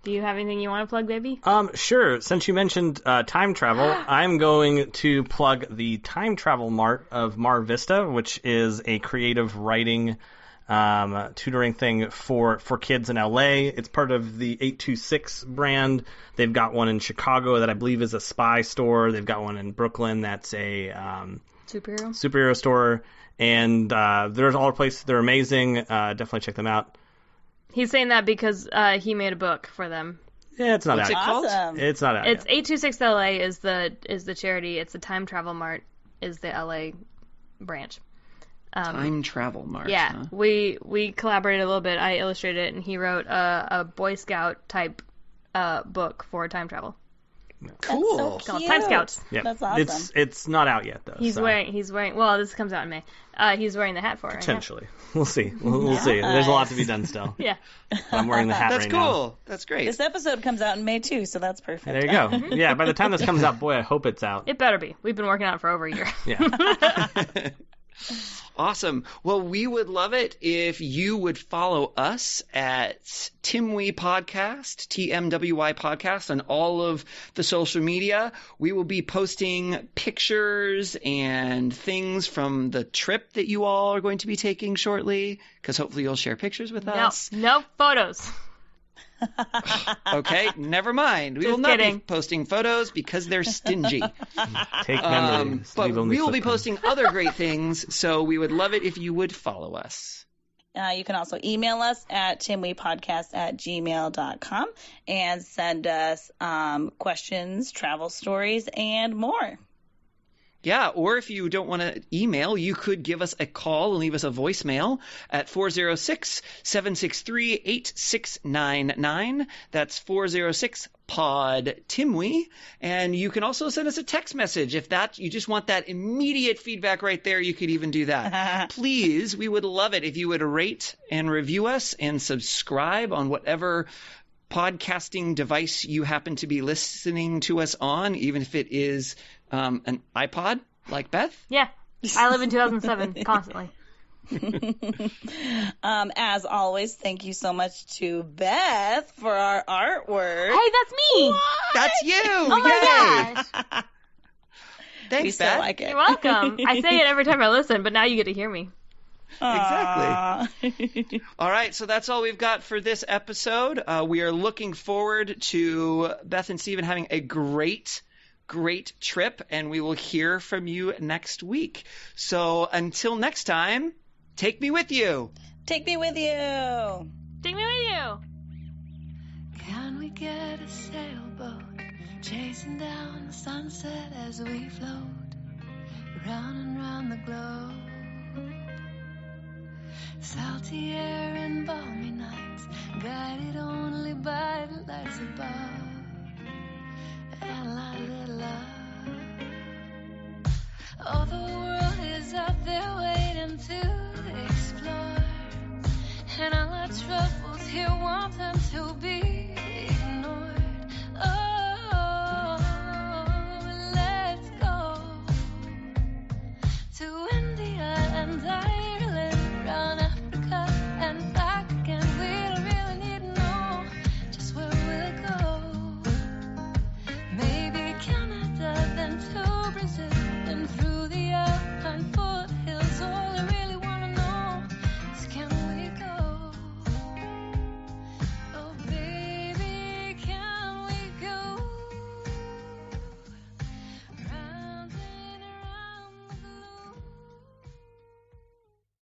Do you have anything you want to plug, baby? Sure. Since you mentioned time travel, I'm going to plug the Time Travel Mart of Mar Vista, which is a creative writing tutoring thing for kids in LA. It's part of the 826 brand. They've got one in Chicago that I believe is a spy store. They've got one in Brooklyn that's a superhero store. And there's all the places. They're amazing. Definitely check them out. He's saying that because he made a book for them. Yeah, it's not What's out. It called? It's not out. It's 826 LA is the charity. It's the Time Travel Mart is the LA branch. Time Travel Mart. Yeah, huh? we collaborated a little bit. I illustrated it, and he wrote a Boy Scout type book for time travel. Cool. That's so cute. Time Scouts. Yeah. That's awesome. It's not out yet though. He's wearing. Well, this comes out in May. He's wearing the hat for it. Potentially. Right? We'll see. We'll see. There's a lot to be done still. Yeah. I'm wearing the hat That's right cool. now. That's great. This episode comes out in May too, so that's perfect. There you go. Yeah. By the time this comes out, boy, I hope it's out. It better be. We've been working on it for over a year. Yeah. Awesome. Well, we would love it if you would follow us at TMWY Podcast, TMWY Podcast, on all of the social media. We will be posting pictures and things from the trip that you all are going to be taking shortly, because hopefully you'll share pictures with us. No photos. Okay, never mind. We will not be posting photos because they're stingy. Take memories. But we will be posting other great things, so we would love it if you would follow us. You can also email us at timwepodcast@gmail.com and send us questions, travel stories, and more. Yeah, or if you don't want to email, you could give us a call and leave us a voicemail at 406-763-8699. That's 406-POD-TIMWY. And you can also send us a text message. If you just want that immediate feedback right there, you could even do that. Please, we would love it if you would rate and review us and subscribe on whatever podcasting device you happen to be listening to us on, even if it is an iPod, like Beth? Yeah. I live in 2007 constantly. As always, thank you so much to Beth for our artwork. Hey, that's me. What? That's you. Oh my gosh. Thanks, we still Beth. like it. You're welcome. I say it every time I listen, but now you get to hear me. Exactly. All right, so that's all we've got for this episode. We are looking forward to Beth and Stephen having a great trip, and we will hear from you next week. So until next time, take me with you. Take me with you. Take me with you. Can we get a sailboat chasing down the sunset as we float round and round the globe? Salty air and balmy nights, guided only by the lights above, and light love. Oh, the world is out there waiting to explore. and all our troubles here want them to be